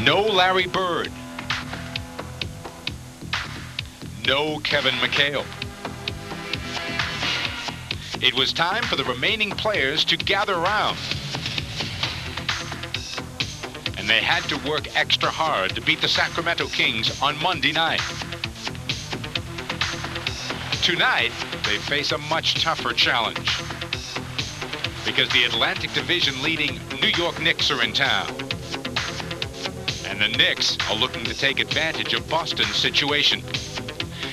No Larry Bird. No Kevin McHale. It was time for the remaining players to gather round. And they had to work extra hard to beat the Sacramento Kings on Monday night. Tonight, they face a much tougher challenge because the Atlantic Division leading New York Knicks are in town. And the Knicks are looking to take advantage of Boston's situation.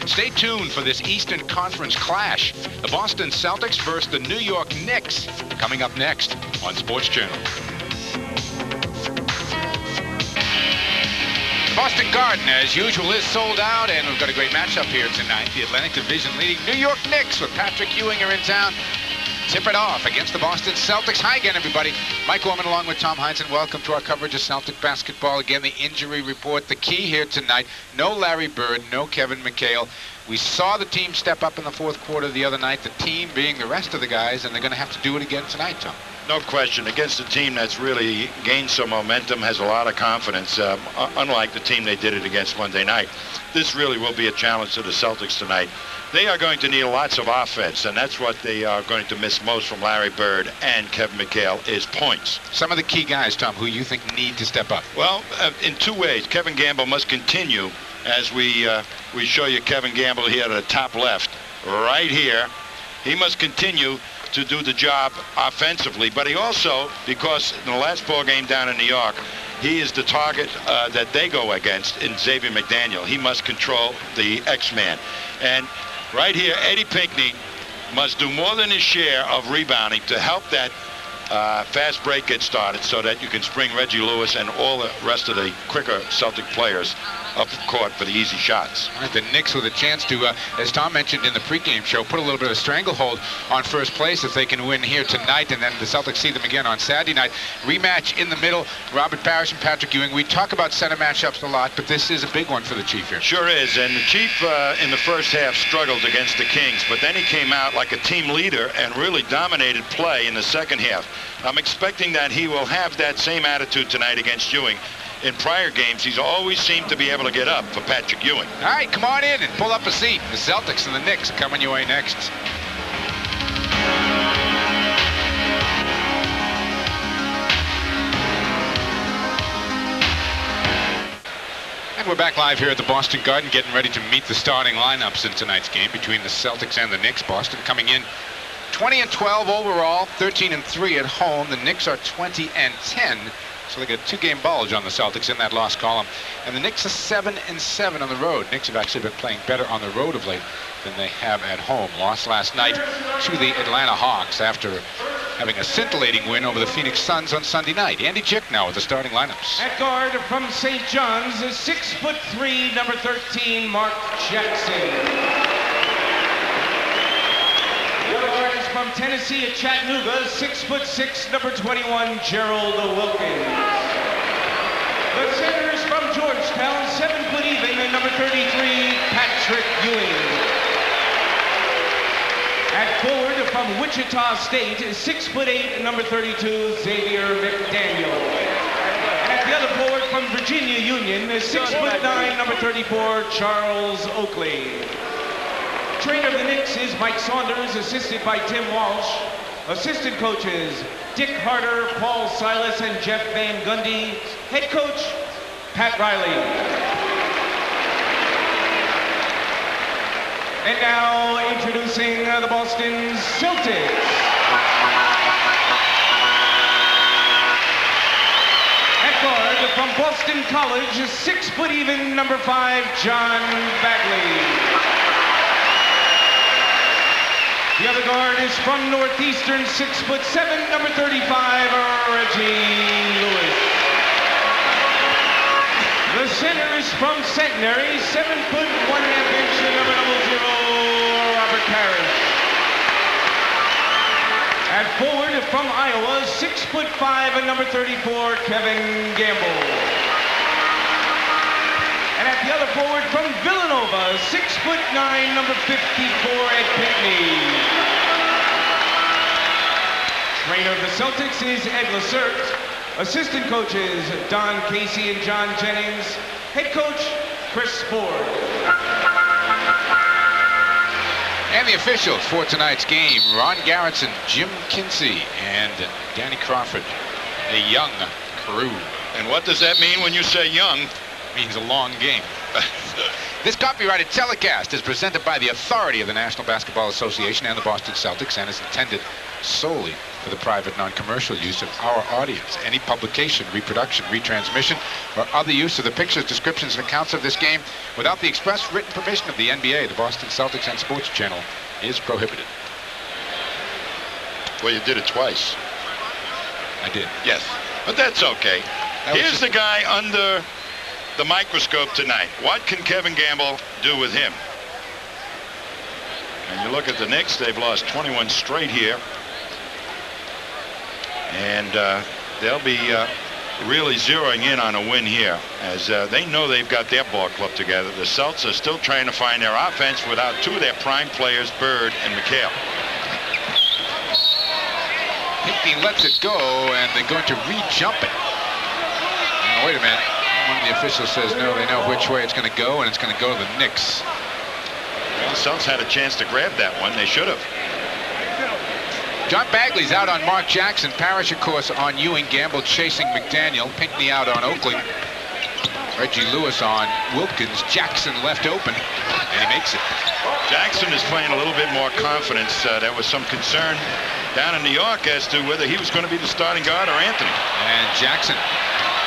Stay tuned for this Eastern Conference clash. The Boston Celtics versus the New York Knicks, coming up next on Sports Channel. Boston Garden, as usual, is sold out, and we've got a great matchup here tonight. The Atlantic Division leading New York Knicks with Patrick Ewing are in town. Tip it off against the Boston Celtics. Hi again, everybody. Mike Gorman along with Tom Heinz, and welcome to our coverage of Celtic basketball. Again, the injury report. The key here tonight, no Larry Bird, no Kevin McHale. We saw the team step up in the fourth quarter the other night, the team being the rest of the guys, and they're going to have to do it again tonight, Tom. No question. Against a team that's really gained some momentum, has a lot of confidence, unlike the team they did it against Monday night. This really will be a challenge to the Celtics tonight. They are going to need lots of offense, and that's what they are going to miss most from Larry Bird and Kevin McHale is points. Some of the key guys, Tom, who you think need to step up? Well, in two ways. Kevin Gamble must continue, as we show you Kevin Gamble here at the top left, right here. He must continue to do the job offensively, but he also, because in the last ball game down in New York, he is the target that they go against in Xavier McDaniel. He must control the X-Man. And right here, Eddie Pinckney must do more than his share of rebounding to help that fast break get started so that you can spring Reggie Lewis and all the rest of the quicker Celtic players up court for the easy shots. All right, the Knicks with a chance to, as Tom mentioned in the pregame show, put a little bit of a stranglehold on first place if they can win here tonight, and then the Celtics see them again on Saturday night. Rematch in the middle, Robert Parrish and Patrick Ewing. We talk about center matchups a lot, but this is a big one for the Chief here. Sure is, and the Chief in the first half struggled against the Kings, but then he came out like a team leader and really dominated play in the second half. I'm expecting that he will have that same attitude tonight against Ewing. In prior games, he's always seemed to be able to get up for Patrick Ewing. All right, come on in and pull up a seat. The Celtics and the Knicks are coming your way next. And we're back live here at the Boston Garden, getting ready to meet the starting lineups in tonight's game between the Celtics and the Knicks. Boston coming in 20-12 overall, 13-3 at home. The Knicks are 20-10. So they got a two-game bulge on the Celtics in that loss column. And the Knicks are 7-7 on the road. Knicks have actually been playing better on the road of late than they have at home. Lost last night to the Atlanta Hawks after having a scintillating win over the Phoenix Suns on Sunday night. Andy Chick now with the starting lineups. At guard from St. John's is 6'3", number 13, Mark Jackson. From Tennessee at Chattanooga, 6'6", number 21, Gerald Wilkins. The centers from Georgetown, 7 foot even, and number 33, Patrick Ewing. At forward from Wichita State is 6'8", number 32, Xavier McDaniel. And at the other forward from Virginia Union is 6'9", number 34, Charles Oakley. Trainer of the Knicks is Mike Saunders, assisted by Tim Walsh. Assistant coaches Dick Harder, Paul Silas, and Jeff Van Gundy. Head coach Pat Riley. And now introducing the Boston Celtics. At guard from Boston College is 6 foot even, number 5, John Bagley. The other guard is from Northeastern, 6'7", number 35, Reggie Lewis. The center is from Centenary, 7 foot 1.5 inch, number 00, Robert Parrish. At forward from Iowa, 6'5", and number 34, Kevin Gamble. And at the other forward from Villanova, 6'9", number 54, Ed Pinckney. Trainer of the Celtics is Ed Lacerte. Assistant coaches Don Casey and John Jennings. Head coach Chris Ford. And the officials for tonight's game, Ron Garrettson, Jim Kinsey, and Danny Crawford, a young crew. And what does that mean when you say young? It means a long game. This copyrighted telecast is presented by the authority of the National Basketball Association and the Boston Celtics and is intended solely for the private non-commercial use of our audience. Any publication, reproduction, retransmission, or other use of the pictures, descriptions, and accounts of this game without the express written permission of the NBA, the Boston Celtics, and Sports Channel is prohibited. Well, you did it twice. I did. Yes, but that's okay. Here's the guy under the microscope tonight. What can Kevin Gamble do with him? And you look at the Knicks, they've lost 21 straight here. And they'll be really zeroing in on a win here, as they know they've got their ball club together. The Celtics are still trying to find their offense without two of their prime players, Bird and McHale. Hickney lets it go, and they're going to re-jump it. Now, wait a minute. One of the officials says no, they know which way it's going to go, and it's going to go to the Knicks. Well, the Celtics had a chance to grab that one. They should have. John Bagley's out on Mark Jackson. Parrish, of course, on Ewing. Gamble chasing McDaniel. Pinckney out on Oakley. Reggie Lewis on Wilkins. Jackson left open, and he makes it. Jackson is playing a little bit more confidence. There was some concern down in New York as to whether he was going to be the starting guard or Anthony. And Jackson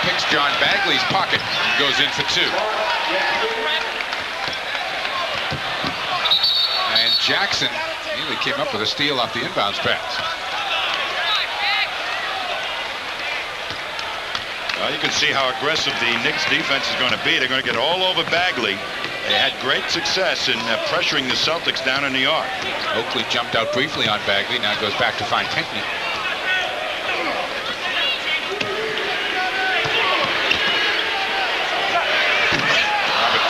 picks John Bagley's pocket and goes in for two. And Jackson nearly came up with a steal off the inbounds pass. Well, you can see how aggressive the Knicks defense is going to be. They're going to get all over Bagley. They had great success in pressuring the Celtics down in New York. Oakley jumped out briefly on Bagley. Now goes back to find Pinckney.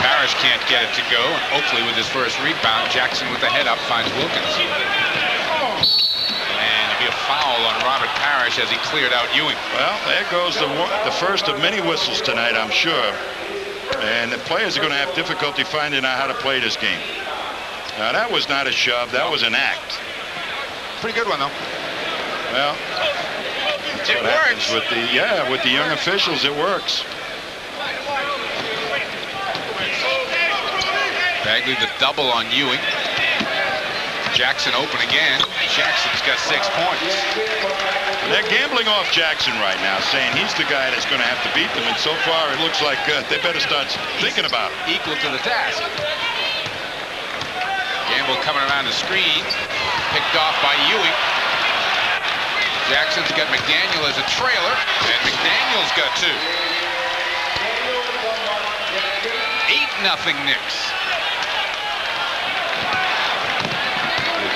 Parrish can't get it to go, and Oakley with his first rebound. Jackson with the head up finds Wilkins. And it'll be a foul on Robert Parrish as he cleared out Ewing. Well, there goes the first of many whistles tonight, I'm sure. And the players are going to have difficulty finding out how to play this game. Now, that was not a shove. That was an act. Pretty good one, though. Well, it works. With the young officials, it works. Bagley the double on Ewing. Jackson open again. Jackson's got 6 points. They're gambling off Jackson right now, saying he's the guy that's going to have to beat them. And so far, it looks like they better start thinking about it. Equal to the task. Gamble coming around the screen. Picked off by Ewing. Jackson's got McDaniel as a trailer, and McDaniel's got two. 8-0 Knicks.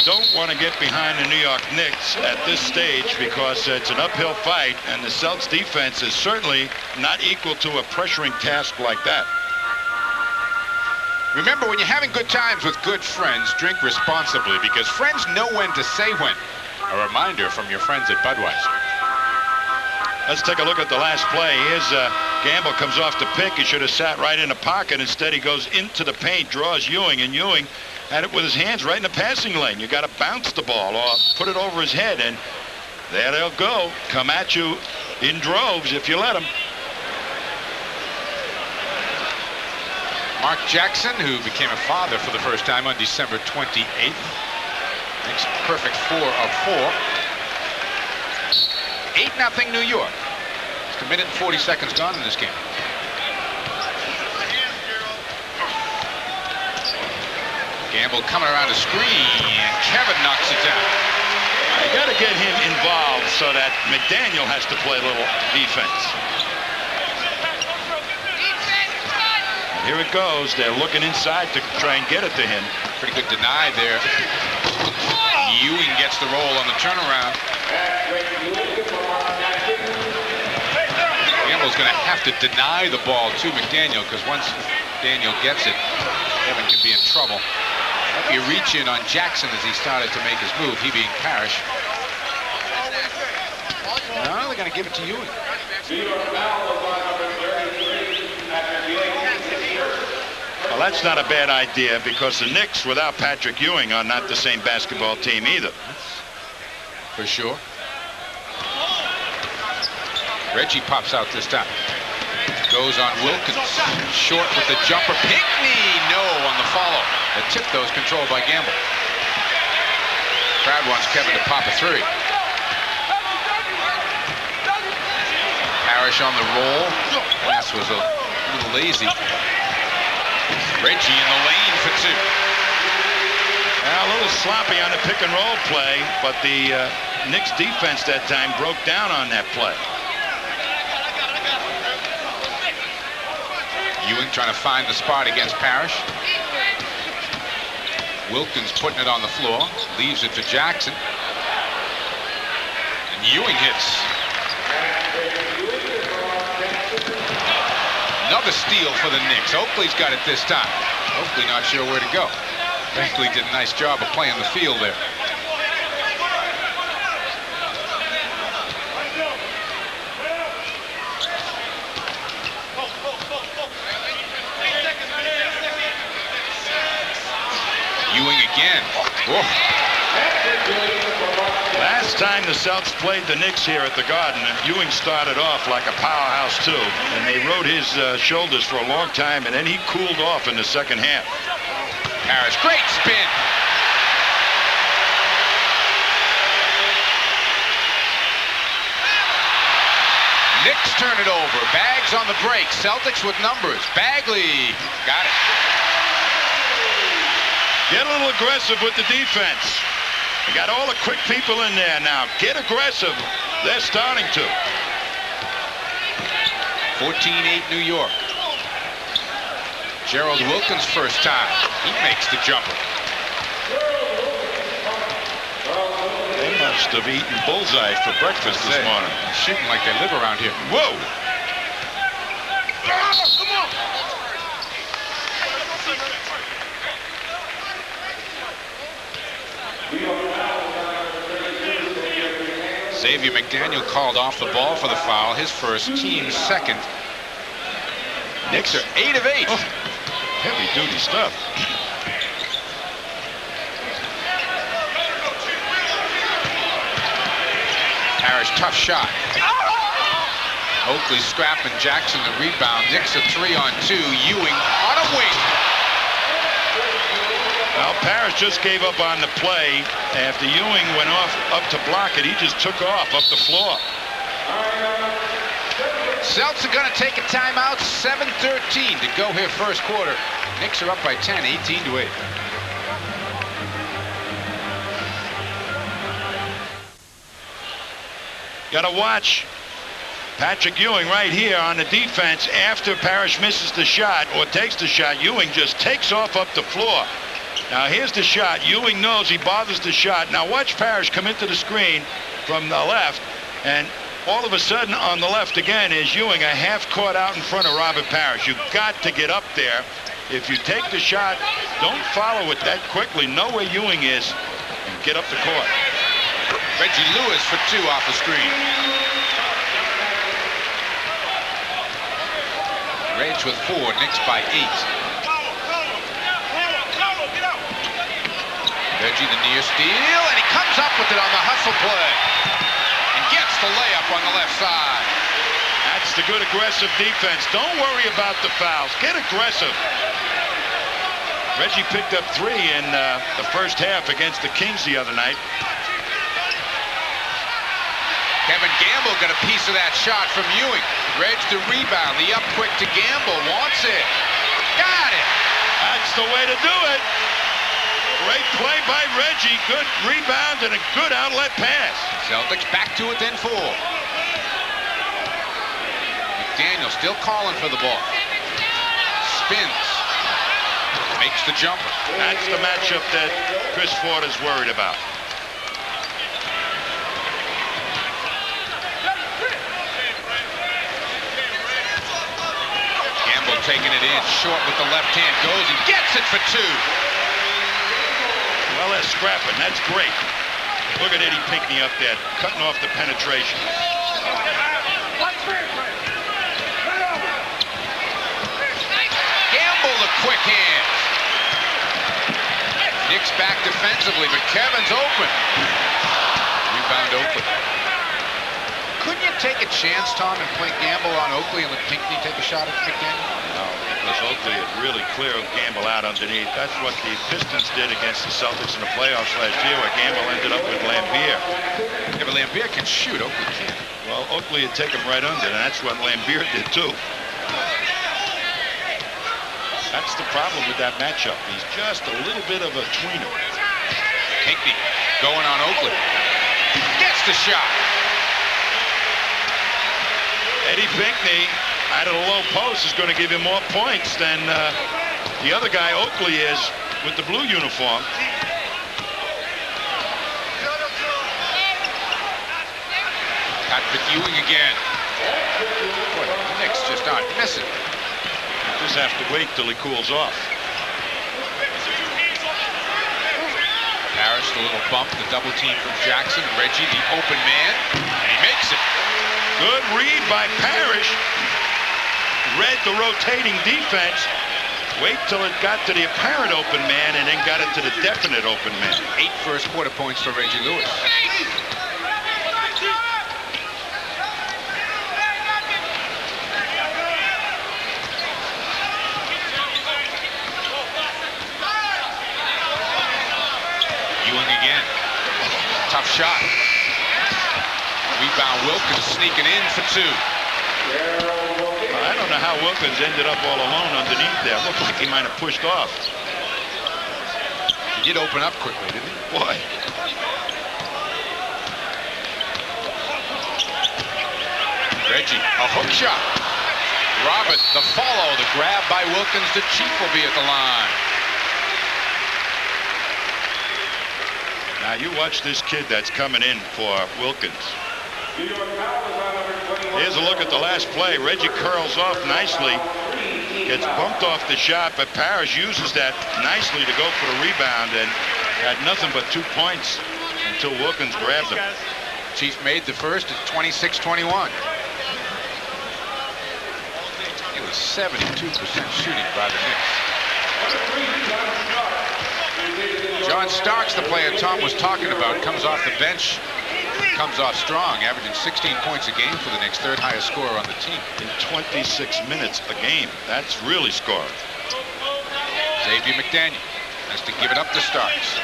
Don't want to get behind the New York Knicks at this stage because it's an uphill fight, and the Celtics defense is certainly not equal to a pressuring task like that. Remember, when you're having good times with good friends, drink responsibly, because friends know when to say when. A reminder from your friends at Budweiser. Let's take a look at the last play. Here's Gamble comes off the pick. He should have sat right in the pocket. Instead, he goes into the paint, draws Ewing, and Ewing had it with his hands right in the passing lane. You got to bounce the ball or put it over his head, and there they'll go. Come at you in droves if you let them. Mark Jackson, who became a father for the first time on December 28th, makes a perfect 4 of 4. 8-0 New York. Just a minute and 40 seconds gone in this game. Gamble coming around the screen, and Kevin knocks it down. You got to get him involved so that McDaniel has to play a little defense. And here it goes. They're looking inside to try and get it to him. Pretty good deny there. Ewing gets the roll on the turnaround. Gamble's going to have to deny the ball to McDaniel, because once Daniel gets it, Kevin can be in trouble. Might be a reach in on Jackson as he started to make his move, he being Parrish. No, they're going to give it to Ewing. Well, that's not a bad idea because the Knicks without Patrick Ewing are not the same basketball team either. For sure. Reggie pops out this time. Goes on Wilkins. Short with the jumper. Pinckney, no on the follow. The tip, though, is controlled by Gamble. Crowd wants Kevin to pop a three. Parrish on the roll. Pass was a little lazy. Reggie in the lane for two. A little sloppy on the pick and roll play, but the Knicks defense that time broke down on that play. Ewing trying to find the spot against Parrish. Wilkins putting it on the floor. Leaves it to Jackson. And Ewing hits. Another steal for the Knicks. Oakley's got it this time. Oakley not sure where to go. Oakley did a nice job of playing the field there. Ewing again. Whoa. Last time the Celtics played the Knicks here at the Garden, Ewing started off like a powerhouse too, and they rode his shoulders for a long time, and then he cooled off in the second half. Parrish, great spin. Knicks turn it over. Baggs on the break. Celtics with numbers. Bagley got it. Get a little aggressive with the defense. You got all the quick people in there now. Get aggressive. They're starting to. 14-8 New York. Gerald Wilkins first time. He makes the jumper. They must have eaten bullseye for breakfast this morning. Shooting like they live around here. Whoa! Come on! Xavier McDaniel called off the ball for the foul. His first, team's second. Knicks are 8 of 8. Oh, heavy duty stuff. Parrish, tough shot. Oakley scrapping Jackson the rebound. Knicks a 3-on-2. Ewing on a wing. Well, Parrish just gave up on the play. After Ewing went off up to block it, he just took off up the floor. Celtics are going to take a timeout. 7:13 to go here first quarter. Knicks are up by 10, 18-8. Got to watch Patrick Ewing right here on the defense. After Parrish misses the shot or takes the shot, Ewing just takes off up the floor. Now here's the shot. Ewing knows he bothers the shot. Now watch Parrish come into the screen from the left, and all of a sudden on the left again is Ewing, a half court out in front of Robert Parrish. You've got to get up there. If you take the shot, don't follow it that quickly. Know where Ewing is and get up the court. Reggie Lewis for 2 off the screen. Reg with 4, Knicks by 8. Reggie the near steal, and he comes up with it on the hustle play. And gets the layup on the left side. That's the good aggressive defense. Don't worry about the fouls. Get aggressive. Reggie picked up 3 in the first half against the Kings the other night. Kevin Gamble got a piece of that shot from Ewing. Reg the rebound. The up quick to Gamble. Wants it. Got it. That's the way to do it. Great play by Reggie. Good rebound and a good outlet pass. Celtics back to within 4. McDaniel still calling for the ball. Spins. Makes the jumper. That's the matchup that Chris Ford is worried about. Gamble taking it in. Short with the left hand. Goes and gets it for 2. Well, they're scrapping. That's great. Look at Eddie Pinckney up there, cutting off the penetration. back defensively, but Kevin's open. Rebound Oakley. Couldn't you take a chance, Tom, and play gamble on Oakley and let Pinckney take a shot at McDaniel? No, because Oakley had really cleared Gamble out underneath. That's what the Pistons did against the Celtics in the playoffs last year, where Gamble ended up with Lambier. Yeah, but Lambier can shoot. Oakley can't. Well, Oakley had taken him right under, and that's what Lambier did too. That's the problem with that matchup. He's just a little bit of a tweener. Pinckney going on Oakley. Gets the shot. Eddie Pinckney out of the low post is going to give him more points than the other guy Oakley is with the blue uniform. Patrick Ewing again. Boy, the Knicks just aren't missing. Just have to wait till he cools off. Parrish, the little bump, the double team from Jackson. Reggie, the open man, and he makes it. Good read by Parrish. Read the rotating defense. Wait till it got to the apparent open man and then got it to the definite open man. 8 first quarter points for Reggie Lewis. Ewing again. Tough shot. Rebound Wilkins sneaking in for 2. I don't know how Wilkins ended up all alone underneath there. Looked like he might have pushed off. He did open up quickly, didn't he? Boy. Reggie, a hook shot. Robert, the follow, the grab by Wilkins. The Chief will be at the line. Now you watch this kid that's coming in for Wilkins. Here's a look at the last play. Reggie curls off nicely, gets bumped off the shot, but Parrish uses that nicely to go for the rebound and had nothing but 2 points until Wilkins grabbed him. Chief made the first at 26-21. It was 72% shooting by the Knicks. John Starks, the player Tom was talking about, comes off the bench. Comes off strong, averaging 16 points a game for the Knicks, 3rd highest scorer on the team. In 26 minutes a game. That's really scoring. Xavier McDaniel has to give it up to Starks.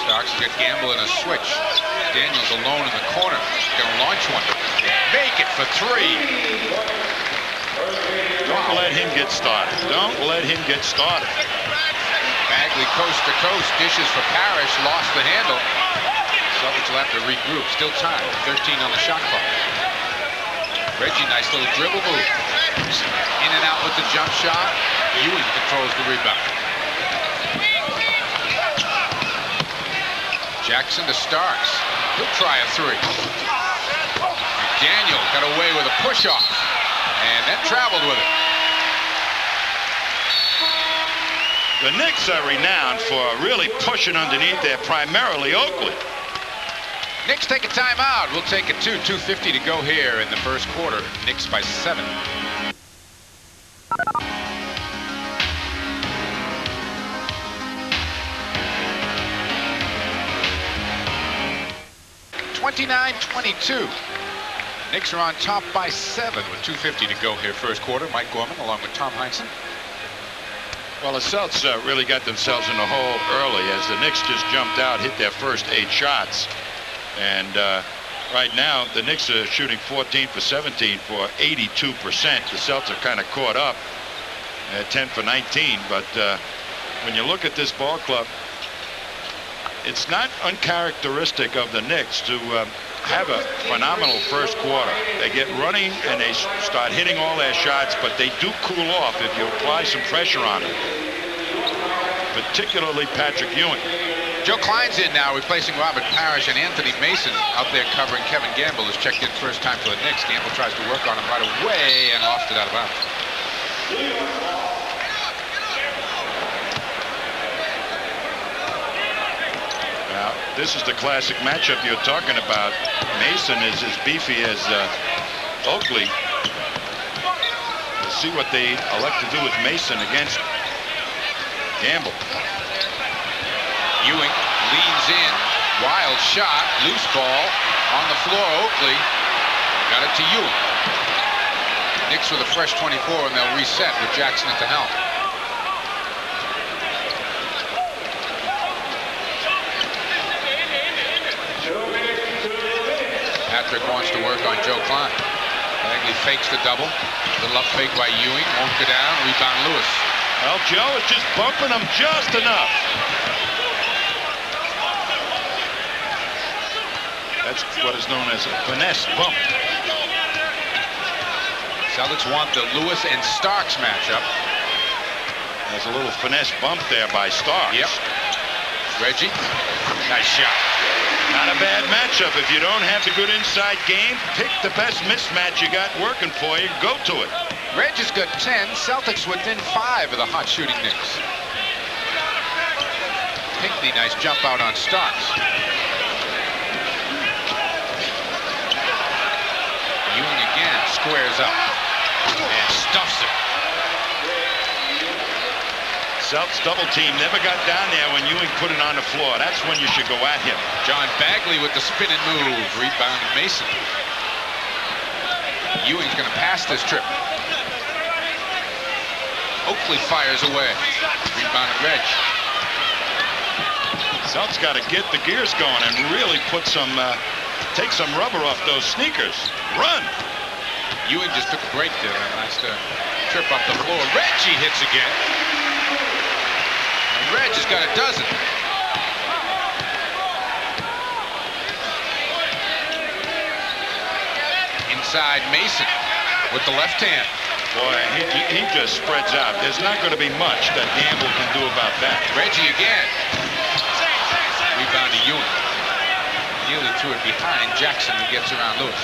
Starks got Gamble in a switch. Daniels alone in the corner. Gonna launch one. Make it for 3. Don't let him get started. Don't let him get started. Bagley coast to coast, dishes for Parrish, lost the handle. Celtics will have to regroup. Still time. 13 on the shot clock. Reggie, nice little dribble move. In and out with the jump shot. Ewing controls the rebound. Jackson to Starks. He'll try a 3. McDaniel got away with a push-off. And then traveled with it. The Knicks are renowned for really pushing underneath there, primarily Oakley. Knicks take a timeout. We'll take it 2:50 to go here in the first quarter. Knicks by 7. (29-22). Knicks are on top by 7 with 2:50 to go here first quarter. Mike Gorman along with Tom Heinsohn. Well, the Celtics really got themselves in the hole early as the Knicks just jumped out, hit their first 8 shots. And right now, the Knicks are shooting 14 for 17 for 82%. The Celtics are kind of caught up at 10 for 19. But when you look at this ball club, it's not uncharacteristic of the Knicks to have a phenomenal first quarter. They get running and they start hitting all their shots, but they do cool off if you apply some pressure on them, particularly Patrick Ewing. Joe Klein's in now, replacing Robert Parrish, and Anthony Mason out there covering Kevin Gamble has checked in first time for the Knicks. Gamble tries to work on him right away and lost it out of bounds. Now, this is the classic matchup you're talking about. Mason is as beefy as Oakley. We'll see what they elect to do with Mason against Gamble. Ewing leans in. Wild shot. Loose ball on the floor. Oakley got it to Ewing. Knicks with a fresh 24, and they'll reset with Jackson at the helm. Patrick wants to work on Joe Klein. Bagley fakes the double. Little up fake by Ewing. Won't go down. Rebound Lewis. Well, Joe is just bumping him just enough. That's what is known as a finesse bump. Celtics want the Lewis and Starks matchup. There's a little finesse bump there by Starks. Yep. Reggie. Nice shot. Not a bad matchup. If you don't have the good inside game, pick the best mismatch you got working for you. Go to it. Reggie's got 10. Celtics within 5 of the hot shooting Knicks. Pinckney, nice jump out on Starks. Ewing again squares up and stuffs it. Celtics double team never got down there when Ewing put it on the floor. That's when you should go at him. John Bagley with the spinning move. Rebounded Mason. Ewing's going to pass this trip. Oakley fires away. Rebounded Reg. Celtics got to get the gears going and really put some, take some rubber off those sneakers. Run. Ewing just took a break there. Nice trip up the floor. Reggie hits again. And Reg has got a dozen. Inside Mason with the left hand. Boy, he just spreads out. There's not going to be much that Gamble can do about that. Reggie again. Rebound to Ewing. Nearly threw it behind Jackson, who gets around Lewis.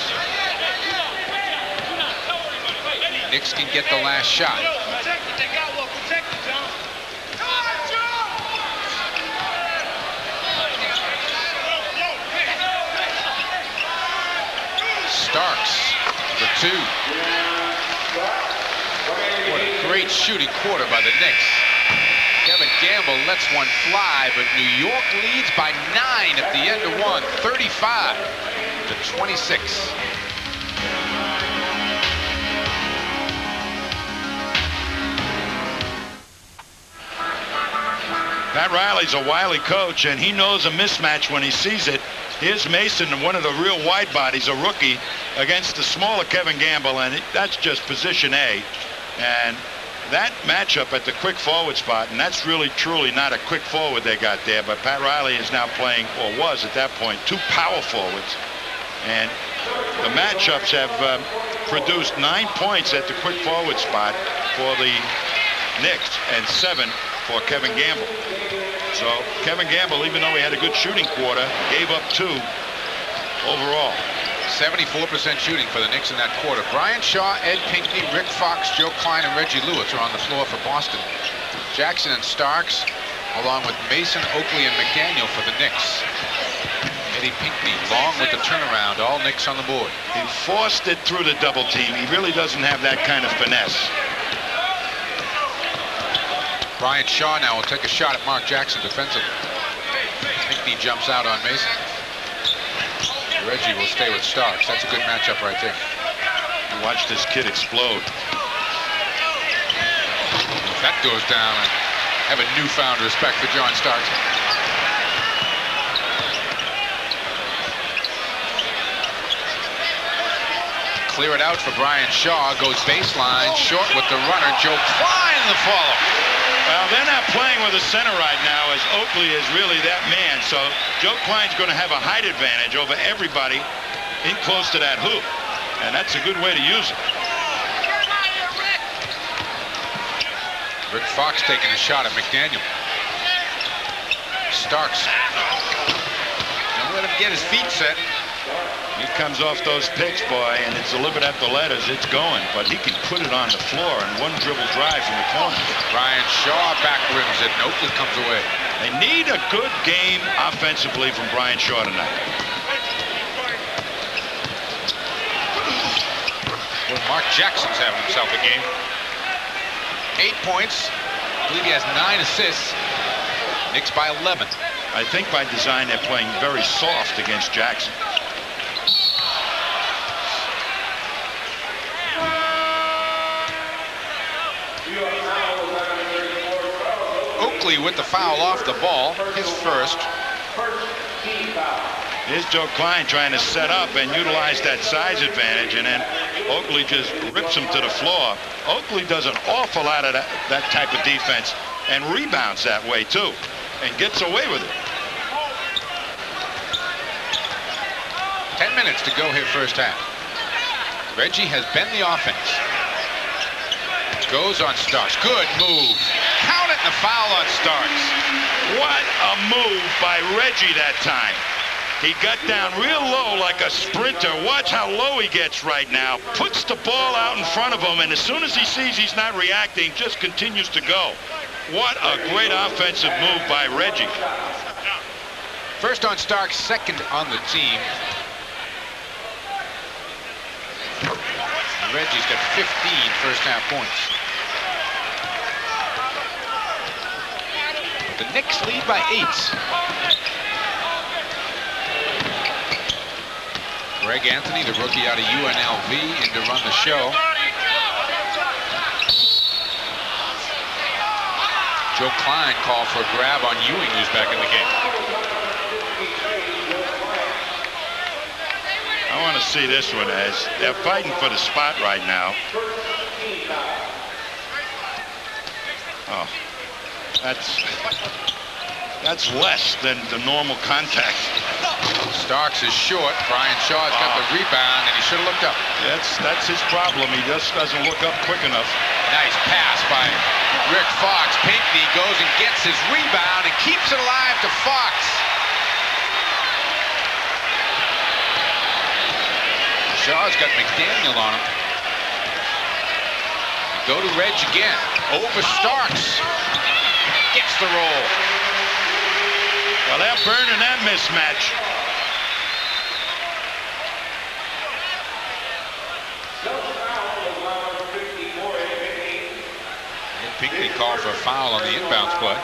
Knicks can get the last shot. Starks for 2. What a great shooting quarter by the Knicks. Kevin Gamble lets one fly, but New York leads by 9 at the end of one, 35-26. Pat Riley's a wily coach, and he knows a mismatch when he sees it. Here's Mason, one of the real wide bodies, a rookie, against the smaller Kevin Gamble, and that's just position A. And that matchup at the quick forward spot, and that's really truly not a quick forward they got there, but Pat Riley is now playing, or was at that point, 2 power forwards. And the matchups have produced 9 points at the quick forward spot for the Knicks and 7 for Kevin Gamble. So Kevin Gamble, even though he had a good shooting quarter, gave up 2 overall. 74% shooting for the Knicks in that quarter. Brian Shaw, Ed Pinckney, Rick Fox, Joe Klein, and Reggie Lewis are on the floor for Boston. Jackson and Starks, along with Mason, Oakley, and McDaniel for the Knicks. Eddie Pinckney, long with the turnaround, all Knicks on the board. He forced it through the double team. He really doesn't have that kind of finesse. Brian Shaw now will take a shot at Mark Jackson defensively. Pinckney jumps out on Mason. Reggie will stay with Starks. That's a good matchup right there. Watch this kid explode. If that goes down, I have a newfound respect for John Starks. Clear it out for Brian Shaw. Goes baseline. Short with the runner. Joe Klein in the follow. Well, they're not playing with a center right now, as Oakley is really that man. So Joe Klein's going to have a height advantage over everybody in close to that hoop. And that's a good way to use it. Rick Fox taking a shot at McDaniel. Starks. Don't let him get his feet set. He comes off those picks, boy, and it's delivered at the letters. It's going, but he can put it on the floor in one dribble drive from the corner. Brian Shaw back rims it, and Oakley comes away. They need a good game offensively from Brian Shaw tonight. Well, Mark Jackson's having himself a game. 8 points. I believe he has 9 assists. Knicks by 11. I think by design they're playing very soft against Jackson. Oakley with the foul off the ball, his first. Here's Joe Klein trying to set up and utilize that size advantage, and then Oakley just rips him to the floor. Oakley does an awful lot of that type of defense and rebounds that way too and gets away with it. 10 minutes to go here first half. Reggie has been the offense. Goes on Starks. Good move. Count it, and the foul on Starks. What a move by Reggie that time. He got down real low like a sprinter. Watch how low he gets right now. Puts the ball out in front of him, and as soon as he sees he's not reacting, just continues to go. What a great offensive move by Reggie. First on Starks, second on the team. Reggie's got 15 first half points. The Knicks lead by 8. Greg Anthony, the rookie out of UNLV, in to run the show. Joe Klein called for a grab on Ewing, who's back in the game. I want to see this one, as they're fighting for the spot right now. Oh, that's less than the normal contact. Starks is short. Brian Shaw's got the rebound, and he should have looked up. That's his problem. He just doesn't look up quick enough. Nice pass by Rick Fox. Pinckney goes and gets his rebound and keeps it alive to Fox. Shaw's got McDaniel on him. Go to Reg again. Over Starks. Gets the roll. Well, they're burning that mismatch. Pinckney called for a foul on the inbounds play.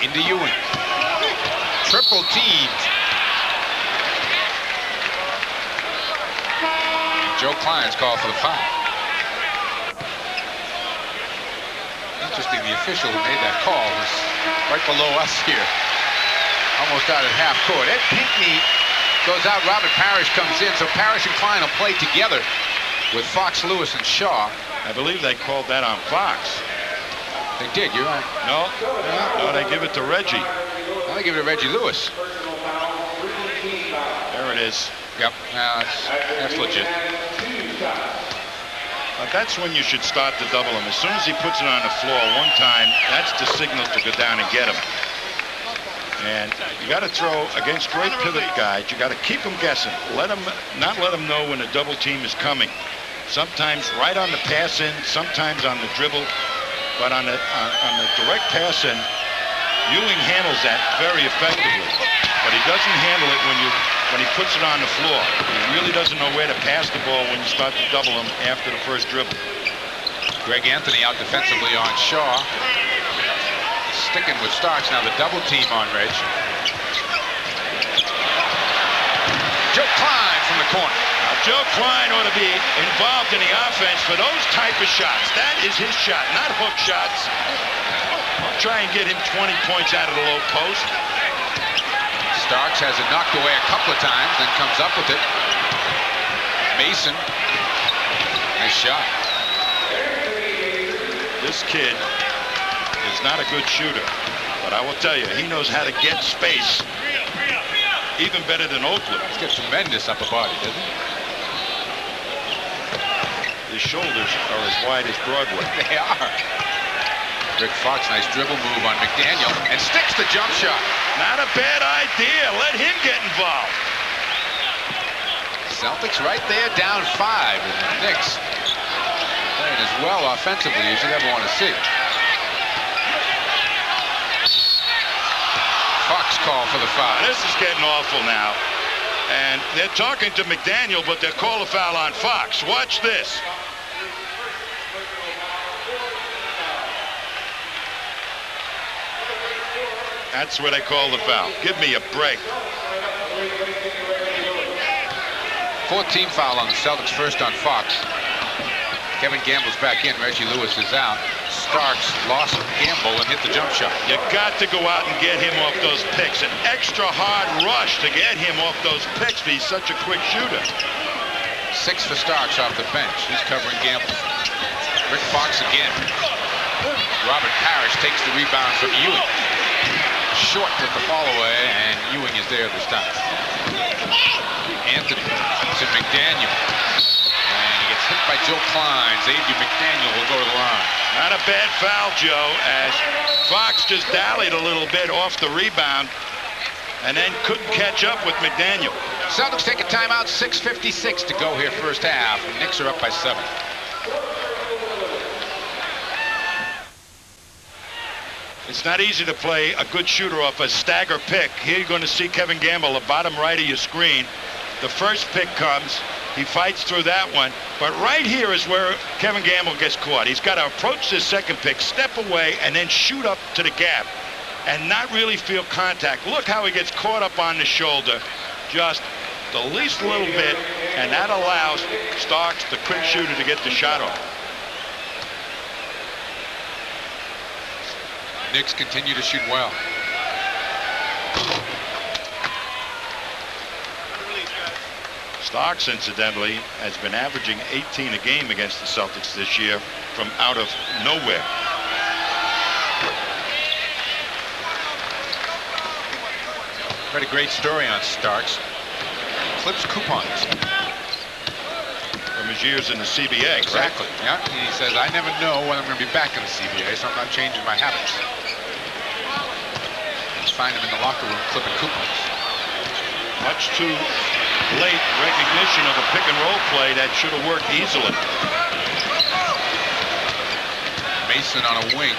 Into Ewing. Triple teamed. Joe Klein's called for the foul. Interesting, the official who made that call was right below us here. Almost out at half court. Ed Pinckney goes out. Robert Parrish comes in. So Parrish and Klein will play together with Fox, Lewis, and Shaw. I believe they called that on Fox. They did, you're right. No, they give it to Reggie. Well, they give it to Reggie Lewis. There it is. Yep, that's legit. But that's when you should start to double him. As soon as he puts it on the floor one time, that's the signal to go down and get him. And you got to throw against great pivot guys. You got to keep them guessing. Not let them know when a double team is coming. Sometimes right on the pass in, sometimes on the dribble. But on the direct pass in, Ewing handles that very effectively. But he doesn't handle it when he puts it on the floor. He really doesn't know where to pass the ball when you start to double him after the first dribble. Greg Anthony out defensively on Shaw. Sticking with Starks. Now the double team on Reg. Joe Klein from the corner. Now, Joe Klein ought to be involved in the offense for those type of shots. That is his shot, not hook shots. I'll try and get him 20 points out of the low post. Starks has it knocked away a couple of times, then comes up with it. Mason. Nice shot. This kid is not a good shooter, but I will tell you, he knows how to get space. Even better than Oakley. He's got tremendous upper body, doesn't he? His shoulders are as wide as Broadway. They are. Rick Fox, nice dribble move on McDaniel, and sticks the jump shot. Not a bad idea. Let him get involved. Celtics right there, down 5, and the Knicks playing as well offensively as you'd ever want to see. Fox call for the foul. This is getting awful now. And they're talking to McDaniel, but they'll call a foul on Fox. Watch this. That's where they call the foul. Give me a break. 14 foul on the Celtics, first on Fox. Kevin Gamble's back in. Reggie Lewis is out. Starks lost Gamble and hit the jump shot. You got to go out and get him off those picks. An extra hard rush to get him off those picks. He's such a quick shooter. 6 for Starks off the bench. He's covering Gamble. Rick Fox again. Robert Parrish takes the rebound from Ewing. Short with the fall away, and Ewing is there this time. Anthony to McDaniel. And he gets hit by Joe Klein. Xavier McDaniel will go to the line. Not a bad foul, Joe, as Fox just dallied a little bit off the rebound and then couldn't catch up with McDaniel. Celtics take a timeout, 6:56 to go here first half. The Knicks are up by 7. It's not easy to play a good shooter off a stagger pick. Here you're going to see Kevin Gamble, the bottom right of your screen. The first pick comes. He fights through that one. But right here is where Kevin Gamble gets caught. He's got to approach this second pick, step away, and then shoot up to the gap and not really feel contact. Look how he gets caught up on the shoulder. Just the least little bit, and that allows Starks, the quick shooter, to get the shot off. Knicks continue to shoot well. Starks, incidentally, has been averaging 18 a game against the Celtics this year from out of nowhere. Read a great story on Starks. Clips coupons. From his years in the CBA, Exactly. Right? Yeah. He says, I never know when I'm going to be back in the CBA, so I'm not changing my habits. Just find him in the locker room clipping coupons. Much too late recognition of a pick and roll play that should have worked easily. Mason on a wing.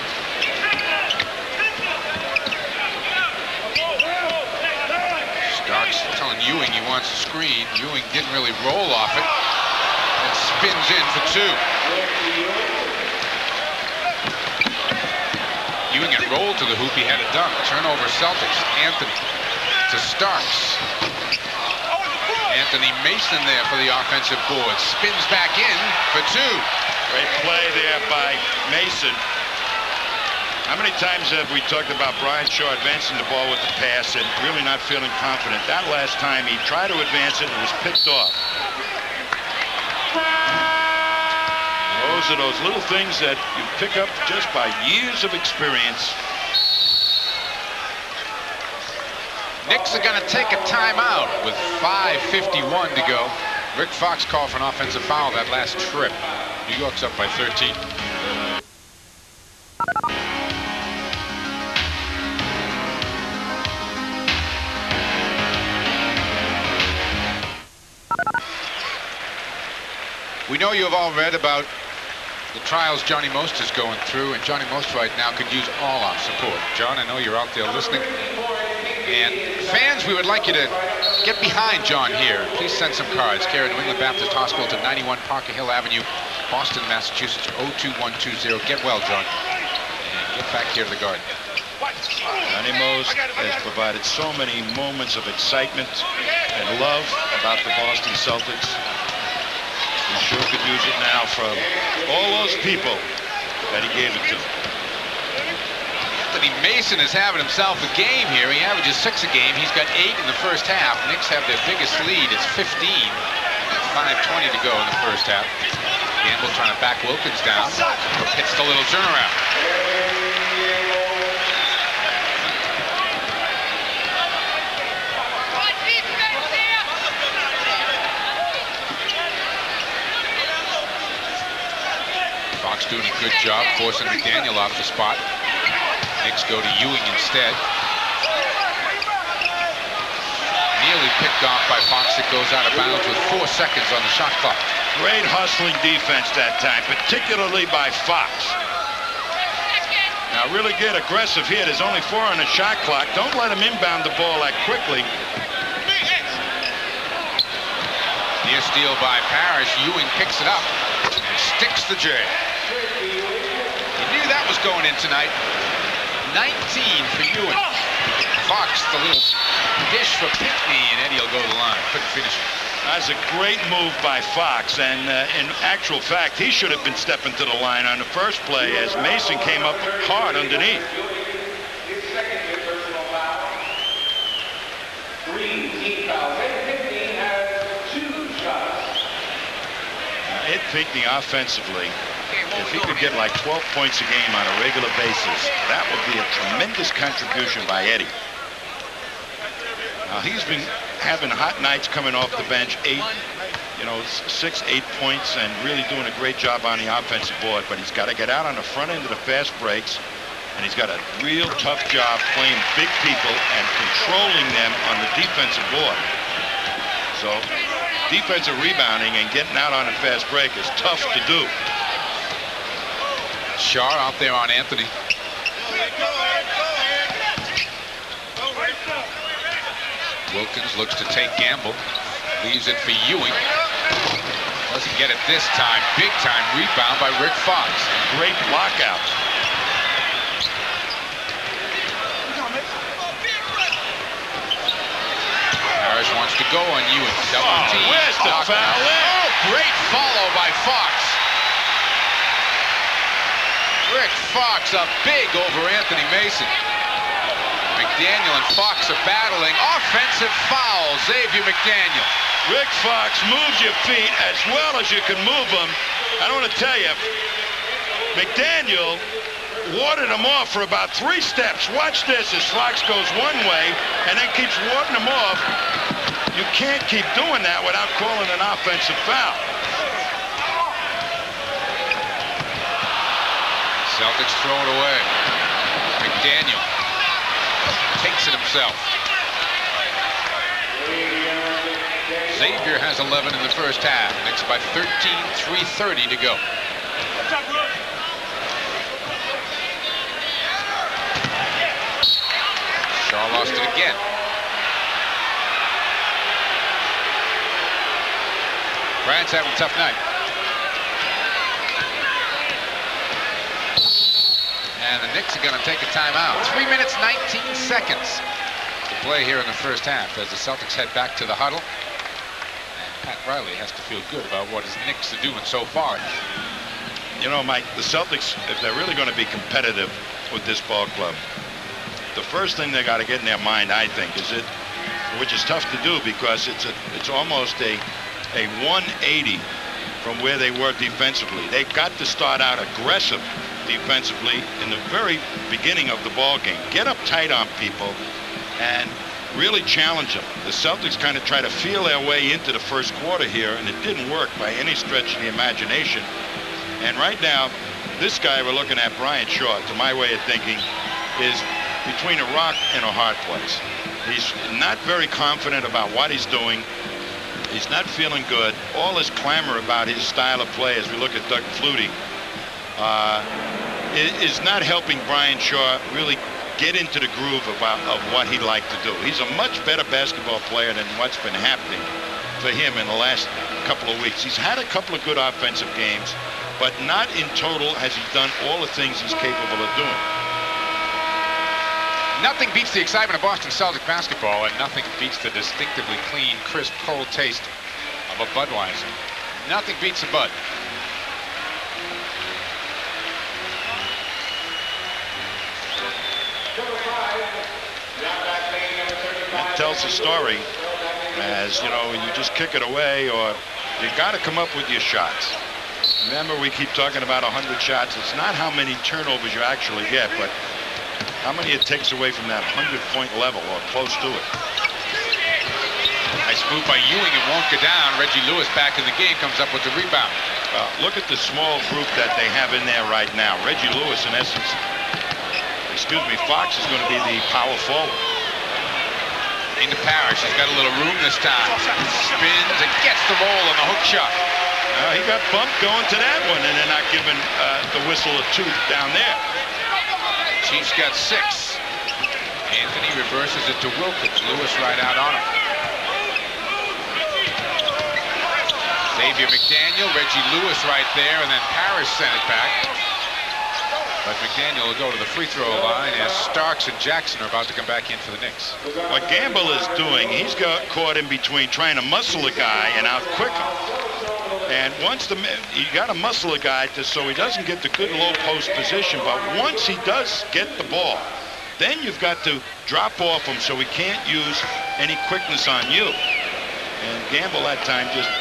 Starks telling Ewing he wants a screen. Ewing didn't really roll off it. And spins in for 2. Ewing had rolled to the hoop. He had a dunk. Turnover Celtics. Anthony to Starks. Anthony Mason there for the offensive board. Spins back in for 2. Great play there by Mason. How many times have we talked about Brian Shaw advancing the ball with the pass and really not feeling confident? That last time he tried to advance it and was picked off. Those are those little things that you pick up just by years of experience. Knicks are going to take a timeout with 5:51 to go. Rick Fox called for an offensive foul that last trip. New York's up by 13. We know you have all read about the trials Johnny Most is going through, and Johnny Most right now could use all our support. John, I know you're out there listening. And fans, we would like you to get behind John here. Please send some cards. Care of New England Baptist Hospital to 91 Parker Hill Avenue, Boston, Massachusetts, 02120. Get well, John. And get back here to the Garden. Johnny Most has provided so many moments of excitement and love about the Boston Celtics. We sure could use it now from all those people that he gave it to. Anthony Mason is having himself a game here. He averages 6 a game. He's got 8 in the first half. Knicks have their biggest lead. It's 15. 5:20 to go in the first half. Gamble trying to back Wilkins down. Hits the little turnaround. Fox doing a good job forcing McDaniel off the spot. Knicks go to Ewing instead. Nearly picked off by Fox. It goes out of bounds with 4 seconds on the shot clock. Great hustling defense that time, particularly by Fox. Now really get aggressive here. There's only 4 on the shot clock. Don't let him inbound the ball that quickly. Near steal by Parrish. Ewing picks it up and sticks the J. You knew that was going in tonight. 19 for Ewing. Fox, the little dish for Pinckney, and Eddie will go to the line. Couldn't finish it. That's a great move by Fox, and in actual fact, he should have been stepping to the line on the first play as Mason came up hard underneath. Hit Pinckney offensively. If he could get like 12 points a game on a regular basis, that would be a tremendous contribution by Eddie. Now he's been having hot nights coming off the bench, 6, 8 points, and really doing a great job on the offensive board. But he's got to get out on the front end of the fast breaks, and he's got a real tough job playing big people and controlling them on the defensive board. So defensive rebounding and getting out on a fast break is tough to do. Shaw out there on Anthony. Wilkins looks to take Gamble. Leaves it for Ewing. Doesn't get it this time. Big time rebound by Rick Fox. Great blockout. Parrish wants to go on Ewing. Double team. Where's the foul? Oh, great follow by Fox. Rick Fox up big over Anthony Mason. McDaniel and Fox are battling. Offensive foul. Xavier McDaniel. Rick Fox moves your feet as well as you can move them. I don't want to tell you, McDaniel warded him off for about 3 steps. Watch this as Fox goes one way and then keeps warding him off. You can't keep doing that without calling an offensive foul. Celtics throw it away. McDaniel takes it himself. Xavier has 11 in the first half. Knicks by 13, 3:30 to go. Shaw lost it again. Bryant's having a tough night. And the Knicks are going to take a timeout. 3 minutes, 19 seconds to play here in the first half as the Celtics head back to the huddle. And Pat Riley has to feel good about what his Knicks are doing so far. You know, Mike, the Celtics, if they're really going to be competitive with this ball club, the first thing they got to get in their mind, I think, is it, which is tough to do because it's almost a 180 from where they were defensively. They've got to start out aggressive defensively in the very beginning of the ball game. Get up tight on people and really challenge them. The Celtics kind of try to feel their way into the first quarter here, and it didn't work by any stretch of the imagination. And right now, this guy we're looking at, Brian Shaw, to my way of thinking, is between a rock and a hard place. He's not very confident about what he's doing. He's not feeling good. All this clamor about his style of play as we look at Doug Flutie is not helping Brian Shaw really get into the groove of what he'd like to do. He's a much better basketball player than what's been happening for him in the last couple of weeks. He's had a couple of good offensive games, but not in total has he done all the things he's capable of doing. Nothing beats the excitement of Boston Celtic basketball, and nothing beats the distinctively clean, crisp, cold taste of a Budweiser. Nothing beats a Bud. That tells a story, as you know, you just kick it away, or you got to come up with your shots. Remember, we keep talking about 100 shots. It's not how many turnovers you actually get, but how many it takes away from that 100-point level or close to it. Nice move by Ewing, and won't go down. Reggie Lewis back in the game, comes up with the rebound. Look at the small group that they have in there right now. Reggie Lewis, in essence, Fox is going to be the power forward. Into Parrish, he's got a little room this time. Spins and gets the roll on the hook shot. He got bumped going to that one, and they're not giving the whistle a toot down there. Chiefs got 6. Anthony reverses it to Wilkins. Lewis right out on him. Xavier McDaniel, Reggie Lewis right there, and then Parrish sent it back. But McDaniel will go to the free throw line as Starks and Jackson are about to come back in for the Knicks. What Gamble is doing, he's got caught in between trying to muscle a guy and out-quick him. And once you got to muscle a guy so he doesn't get the good low post position, but once he does get the ball, then you've got to drop off him so he can't use any quickness on you. And Gamble that time just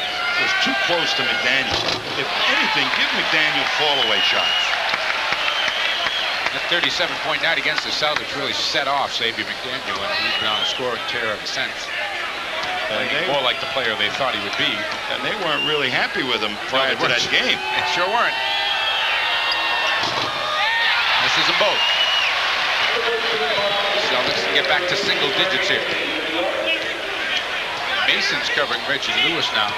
was too close to McDaniel. If anything, give McDaniel fall-away shots. That 37-point night against the Celtics really set off Xavier McDaniel, and he's been on a scoring tear ever since. More like the player they thought he would be. And they weren't really happy with him prior to that game. They sure weren't. Misses them both. Celtics can get back to single digits here. Mason's covering Reggie Lewis now.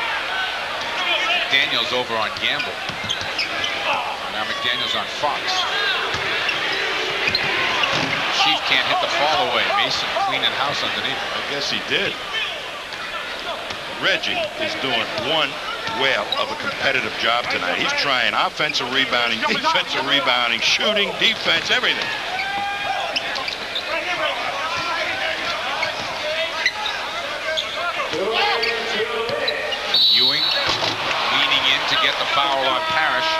McDaniel's over on Gamble. Now McDaniel's on Fox. Chief can't hit the fall away. Mason cleaning house underneath. I guess he did. Reggie is doing one whale of a competitive job tonight. He's trying offensive rebounding, defensive rebounding, shooting, defense, everything. Ewing leaning in to get the foul on Parrish.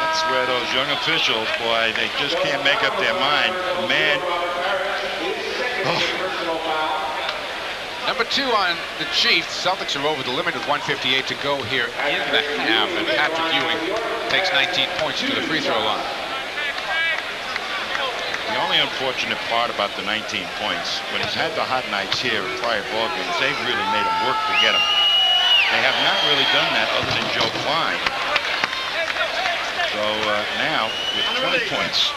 That's where those young officials, boy, they just can't make up their mind. Man. Oh. Number 2 on the Chiefs. Celtics are over the limit with 1:58 to go here in the half, and Patrick Ewing takes 19 points to the free throw line. The only unfortunate part about the 19 points, when he's had the hot nights here in prior ball games, they've really made him work to get him. They have not really done that other than Joe Klein. So now, with 20 points,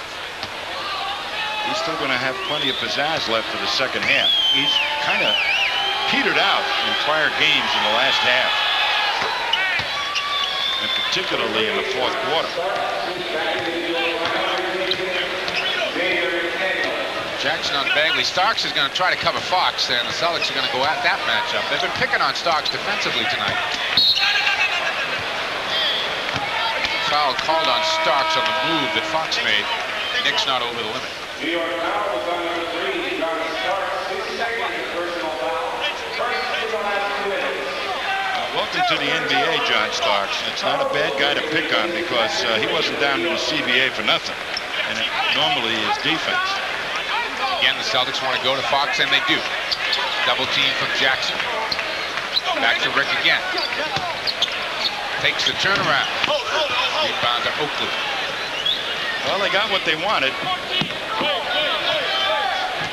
he's still going to have plenty of pizzazz left for the second half. He's kind of petered out in prior games in the last half, and particularly in the fourth quarter. Jackson on Bagley. Starks is going to try to cover Fox, and the Celtics are going to go at that matchup. They've been picking on Starks defensively tonight. Foul called on Starks on the move that Fox made. Knicks not over the limit. New York foul was on number 3, John Starks, 6 seconds, personal foul. First to the last 2 minutes. Welcome to the NBA, John Starks. It's not a bad guy to pick on because he wasn't down to the CBA for nothing, and it normally is defense. Again, the Celtics want to go to Fox, and they do. Double team from Jackson. Back to Rick again. Takes the turnaround. Rebound to Oakley. Well, they got what they wanted.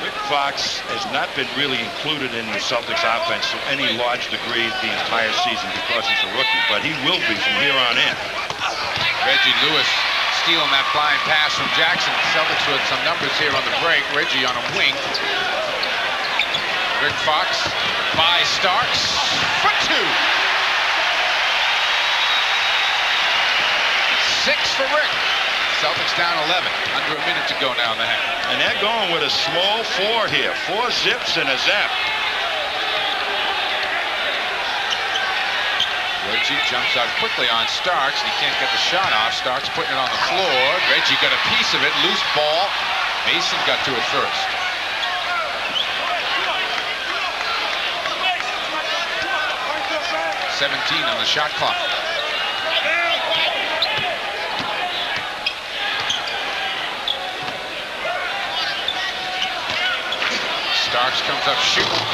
Rick Fox has not been really included in the Celtics offense to any large degree the entire season because he's a rookie, but he will be from here on in. Reggie Lewis stealing that flying pass from Jackson. Celtics with some numbers here on the break. Reggie on a wing. Rick Fox by Starks for 2. 6 for Rick. Celtics down 11. Under a minute to go now in the half. And they're going with a small 4 here. 4 zips and a zap. Reggie jumps out quickly on Starks, and he can't get the shot off. Starks putting it on the floor. Reggie got a piece of it. Loose ball. Mason got to it first. .17 on the shot clock. Starks comes up shooting.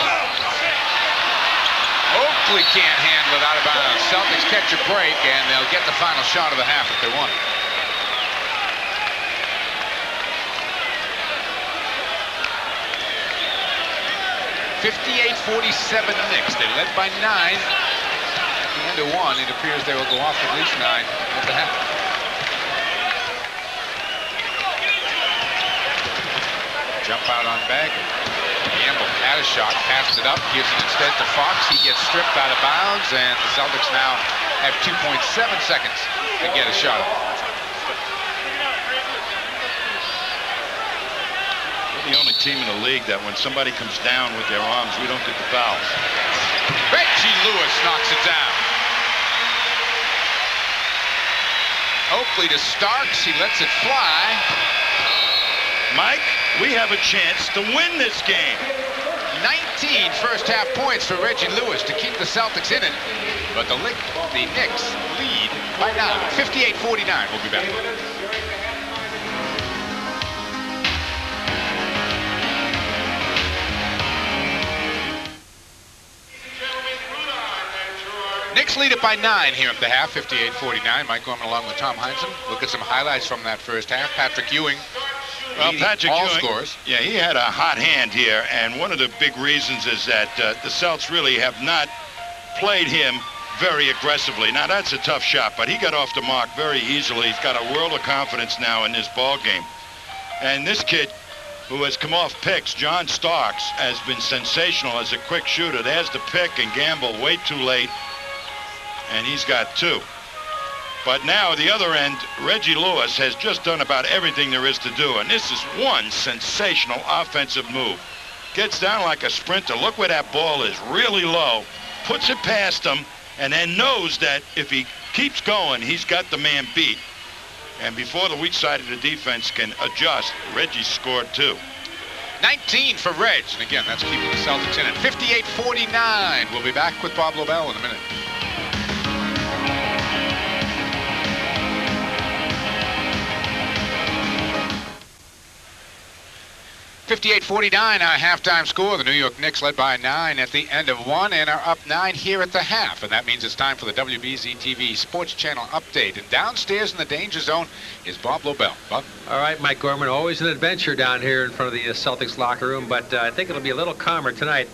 Oakley can't handle it out of bounds. Celtics catch a break, and they'll get the final shot of the half if they want it. .58-47 Knicks. They led by 9. At the end of 1, it appears they will go off at least 9 at the half. Jump out on Bagley. Gamble had a shot, passed it up, gives it instead to Fox. He gets stripped out of bounds, and the Celtics now have 2.7 seconds to get a shot up. We're the only team in the league that when somebody comes down with their arms, we don't get the fouls. Reggie Lewis knocks it down. Oakley to Starks. He lets it fly. Mike, we have a chance to win this game. 19 first-half points for Reggie Lewis to keep the Celtics in it. But the Knicks lead by 9. 58-49. We'll be back. Knicks lead it by 9 here at the half, 58-49. Mike Gorman along with Tom Heinsohn. Look at some highlights from that first half. Patrick Ewing. Well, Patrick all Ewing, scores. Yeah, he had a hot hand here, and one of the big reasons is that the Celts really have not played him very aggressively. Now, that's a tough shot, but he got off the mark very easily. He's got a world of confidence now in this ball game. And this kid, who has come off picks, John Starks, has been sensational as a quick shooter. There's the pick, and Gamble way too late, and he's got 2. But now, the other end, Reggie Lewis has just done about everything there is to do, and this is one sensational offensive move. Gets down like a sprinter. Look where that ball is, really low, puts it past him, and then knows that if he keeps going, he's got the man beat. And before the weak side of the defense can adjust, Reggie scored 2. 19 for Reg, and again, that's keeping the Celtics in it. 58-49. We'll be back with Bob Lobel in a minute. 58-49, our halftime score. The New York Knicks led by 9 at the end of 1 and are up 9 here at the half. And that means it's time for the WBZ-TV Sports Channel update. And downstairs in the danger zone is Bob Lobel. Bob? All right, Mike Gorman, always an adventure down here in front of the Celtics locker room, but I think it'll be a little calmer tonight.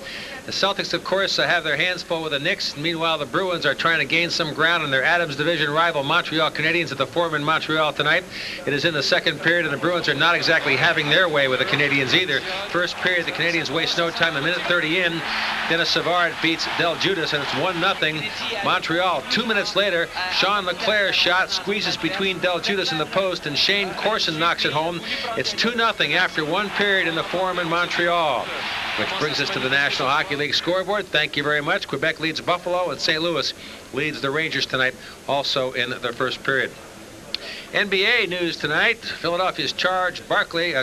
The Celtics, of course, have their hands full with the Knicks. Meanwhile, the Bruins are trying to gain some ground on their Adams Division rival Montreal Canadiens at the Forum in Montreal tonight. It is in the second period, and the Bruins are not exactly having their way with the Canadiens either. First period, the Canadiens waste no time. A minute 30 in, Dennis Savard beats Del Judas, and it's 1-0 Montreal. 2 minutes later, Sean LeClair's shot squeezes between Del Judas and the post, and Shane Corson knocks it home. It's 2-0 after 1 period in the Forum in Montreal. Which brings us to the National Hockey League scoreboard. Thank you very much. Quebec leads Buffalo, and St. Louis leads the Rangers tonight, also in the first period. NBA news tonight. Philadelphia's Charles Barkley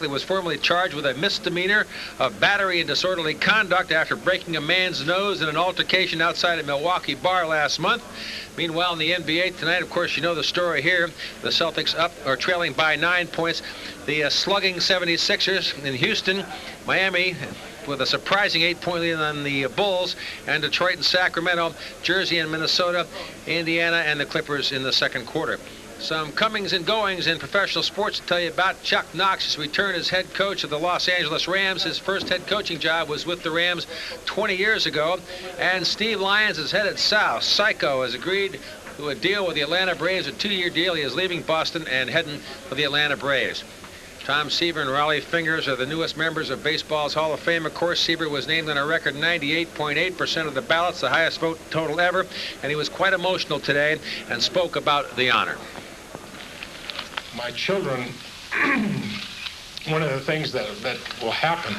was formally charged with a misdemeanor of battery and disorderly conduct after breaking a man's nose in an altercation outside a Milwaukee bar last month. Meanwhile, in the NBA tonight, of course, you know the story here. The Celtics up or trailing by 9 points. The slugging 76ers in Houston, Miami with a surprising 8-point lead on the Bulls, and Detroit and Sacramento, Jersey and Minnesota, Indiana and the Clippers in the second quarter. Some comings and goings in professional sports to tell you about. Chuck Knox's return as head coach of the Los Angeles Rams. His first head coaching job was with the Rams 20 years ago. And Steve Lyons is headed south. Psycho has agreed to a deal with the Atlanta Braves, a 2-year deal. He is leaving Boston and heading for the Atlanta Braves. Tom Seaver and Raleigh Fingers are the newest members of baseball's Hall of Fame. Of course, Seaver was named on a record 98.8% of the ballots, the highest vote total ever, and he was quite emotional today and spoke about the honor. My children, one of the things that will happen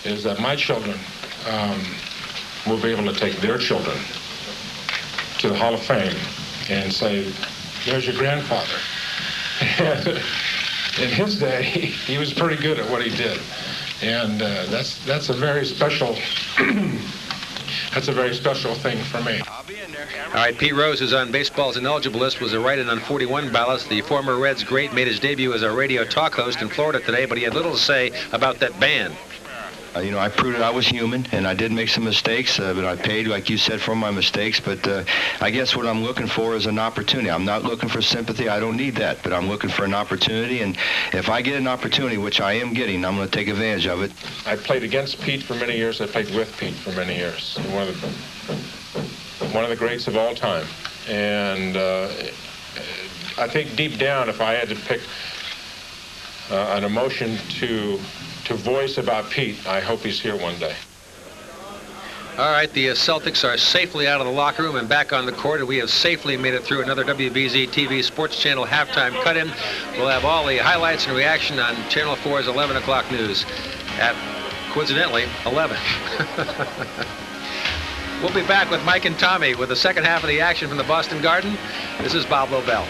is that my children will be able to take their children to the Hall of Fame and say, there's your grandfather. In his day, he was pretty good at what he did. And that's a very special that's a very special thing for me. I'll be in there. All right, Pete Rose is on baseball's ineligible list, was a write-in on 41 ballots. The former Reds great made his debut as a radio talk host in Florida today, but he had little to say about that ban. You know, I proved I was human, and I did make some mistakes, but I paid, like you said, for my mistakes. But I guess what I'm looking for is an opportunity. I'm not looking for sympathy. I don't need that, but I'm looking for an opportunity. And if I get an opportunity, which I am getting, I'm going to take advantage of it. I played against Pete for many years. I played with Pete for many years. One of the greats of all time. And I think deep down, if I had to pick an emotion to voice about Pete, I hope he's here one day. All right, the Celtics are safely out of the locker room and back on the court, and we have safely made it through another WBZ TV Sports Channel halftime cut-in. We'll have all the highlights and reaction on Channel 4's 11 o'clock news at, coincidentally, 11. We'll be back with Mike and Tommy with the second half of the action from the Boston Garden. This is Bob Lobel.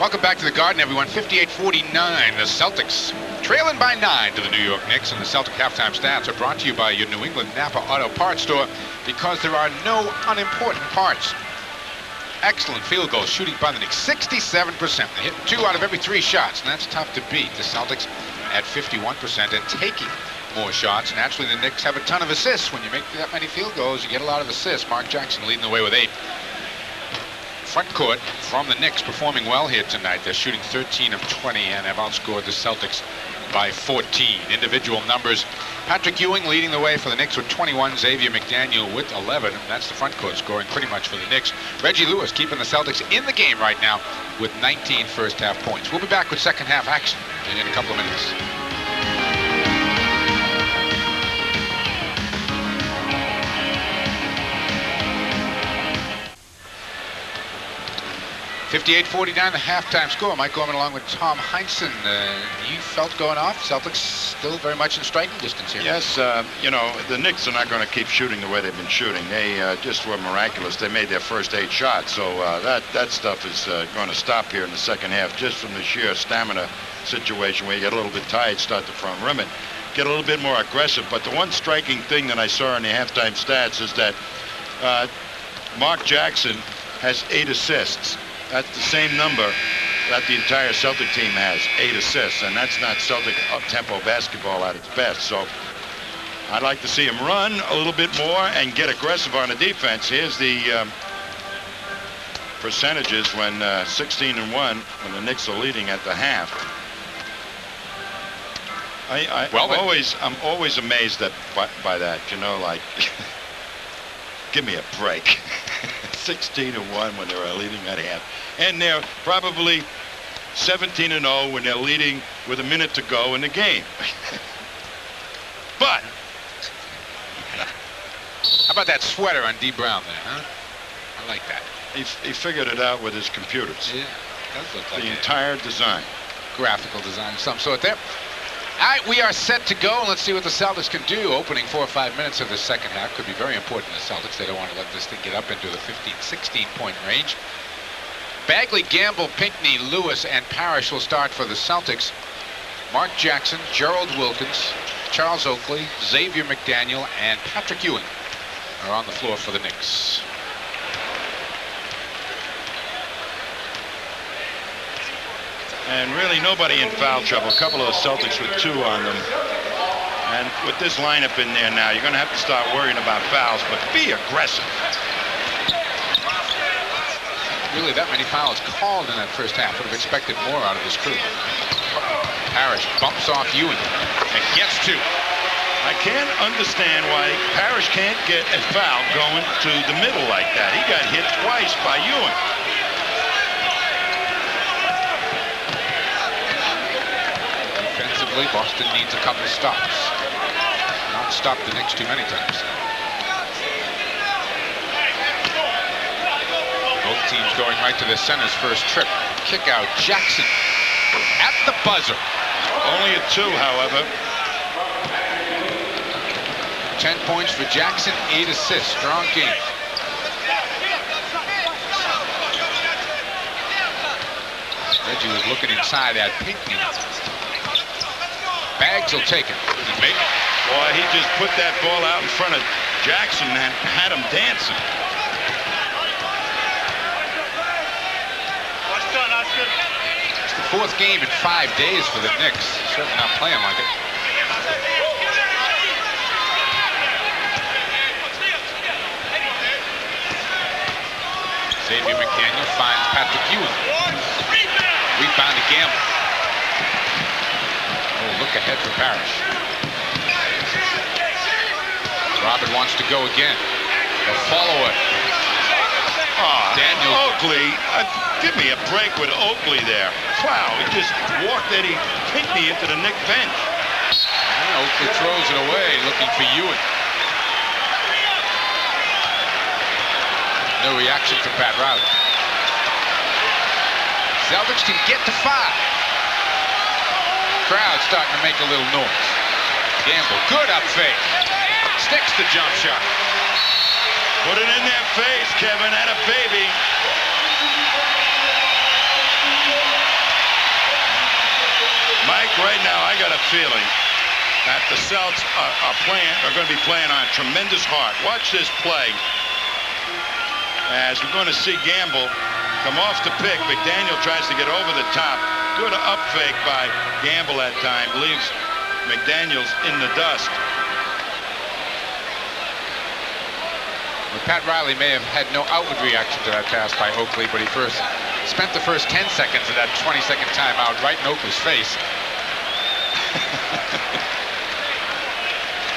Welcome back to the Garden, everyone. 58-49, the Celtics trailing by 9 to the New York Knicks. And the Celtic halftime stats are brought to you by your New England Napa Auto Parts store, because there are no unimportant parts. Excellent field goal shooting by the Knicks, 67%. They hit 2 out of every 3 shots, and that's tough to beat. The Celtics at 51% and taking more shots. Naturally, the Knicks have a ton of assists. When you make that many field goals, you get a lot of assists. Mark Jackson leading the way with 8. Front court from the Knicks performing well here tonight. They're shooting 13 of 20 and have outscored the Celtics by 14. Individual numbers: Patrick Ewing leading the way for the Knicks with 21, Xavier McDaniel with 11. That's the front court scoring pretty much for the Knicks. Reggie Lewis keeping the Celtics in the game right now with 19 first half points. We'll be back with second half action in a couple of minutes. 58-49, the halftime score. Mike Gorman along with Tom Heinsohn. You felt going off. Celtics still very much in striking distance here. Yes, you know, the Knicks are not going to keep shooting the way they've been shooting. They just were miraculous. They made their first 8 shots. So that stuff is going to stop here in the second half, just from the sheer stamina situation where you get a little bit tired, start the front rim, and get a little bit more aggressive. But the one striking thing that I saw in the halftime stats is that Mark Jackson has 8 assists. That's the same number that the entire Celtic team has, 8 assists, and that's not Celtic up-tempo basketball at its best. So I'd like to see him run a little bit more and get aggressive on the defense. Here's the percentages when 16-1, when the Knicks are leading at the half. I'm always amazed by that, you know, like, give me a break. 16-1 when they're leading at half. And they're probably 17-0 when they're leading with a minute to go in the game. But how about that sweater on D. Brown there, huh? I like that. He figured it out with his computers. Yeah, it does look like the entire design. Graphical design of some sort there. All right, we are set to go. Let's see what the Celtics can do. Opening 4 or 5 minutes of the second half could be very important to the Celtics. They don't want to let this thing get up into the 15, 16-point range. Bagley, Gamble, Pinckney, Lewis, and Parrish will start for the Celtics. Mark Jackson, Gerald Wilkins, Charles Oakley, Xavier McDaniel, and Patrick Ewing are on the floor for the Knicks. And really nobody in foul trouble. A couple of the Celtics with 2 on them. And with this lineup in there now, you're going to have to start worrying about fouls, but be aggressive. Really that many fouls called in that first half. Would have expected more out of this crew. Parrish bumps off Ewing and gets 2. I can't understand why Parrish can't get a foul going to the middle like that. He got hit twice by Ewing. Defensively, Boston needs a couple of stops. Not stopped the Knicks too many times. Both teams going right to the center's first trip. Kick out Jackson at the buzzer. Only a 2, however. 10 points for Jackson, 8 assists. Strong game. Reggie was looking inside at Pinckney. Baggs will take it. Boy, he just put that ball out in front of Jackson and had him dancing. It's the 4th game in 5 days for the Knicks. Certainly not playing like it. Xavier McDaniel finds Patrick Ewing. Rebound to Gamble. Oh, look ahead for Parrish. Robert wants to go again. The follower. Daniel. Oakley, give me a break with Oakley there. Wow, he just walked Eddie Pinckney into the Knick bench. And Oakley throws it away, looking for Ewing. No reaction from Pat Riley. Celtics can get to 5. Crowd starting to make a little noise. Gamble, good up fake. Sticks the jump shot. Put it in their face, Kevin. At a baby. Mike, right now I got a feeling that the Celtics are going to be playing on tremendous heart. Watch this play. As we're going to see Gamble come off the pick. McDaniel tries to get over the top. Good up fake by Gamble that time. Leaves McDaniels in the dust. Well, Pat Riley may have had no outward reaction to that pass by Oakley, but he spent the first 10 seconds of that 20-second timeout right in Oakley's face.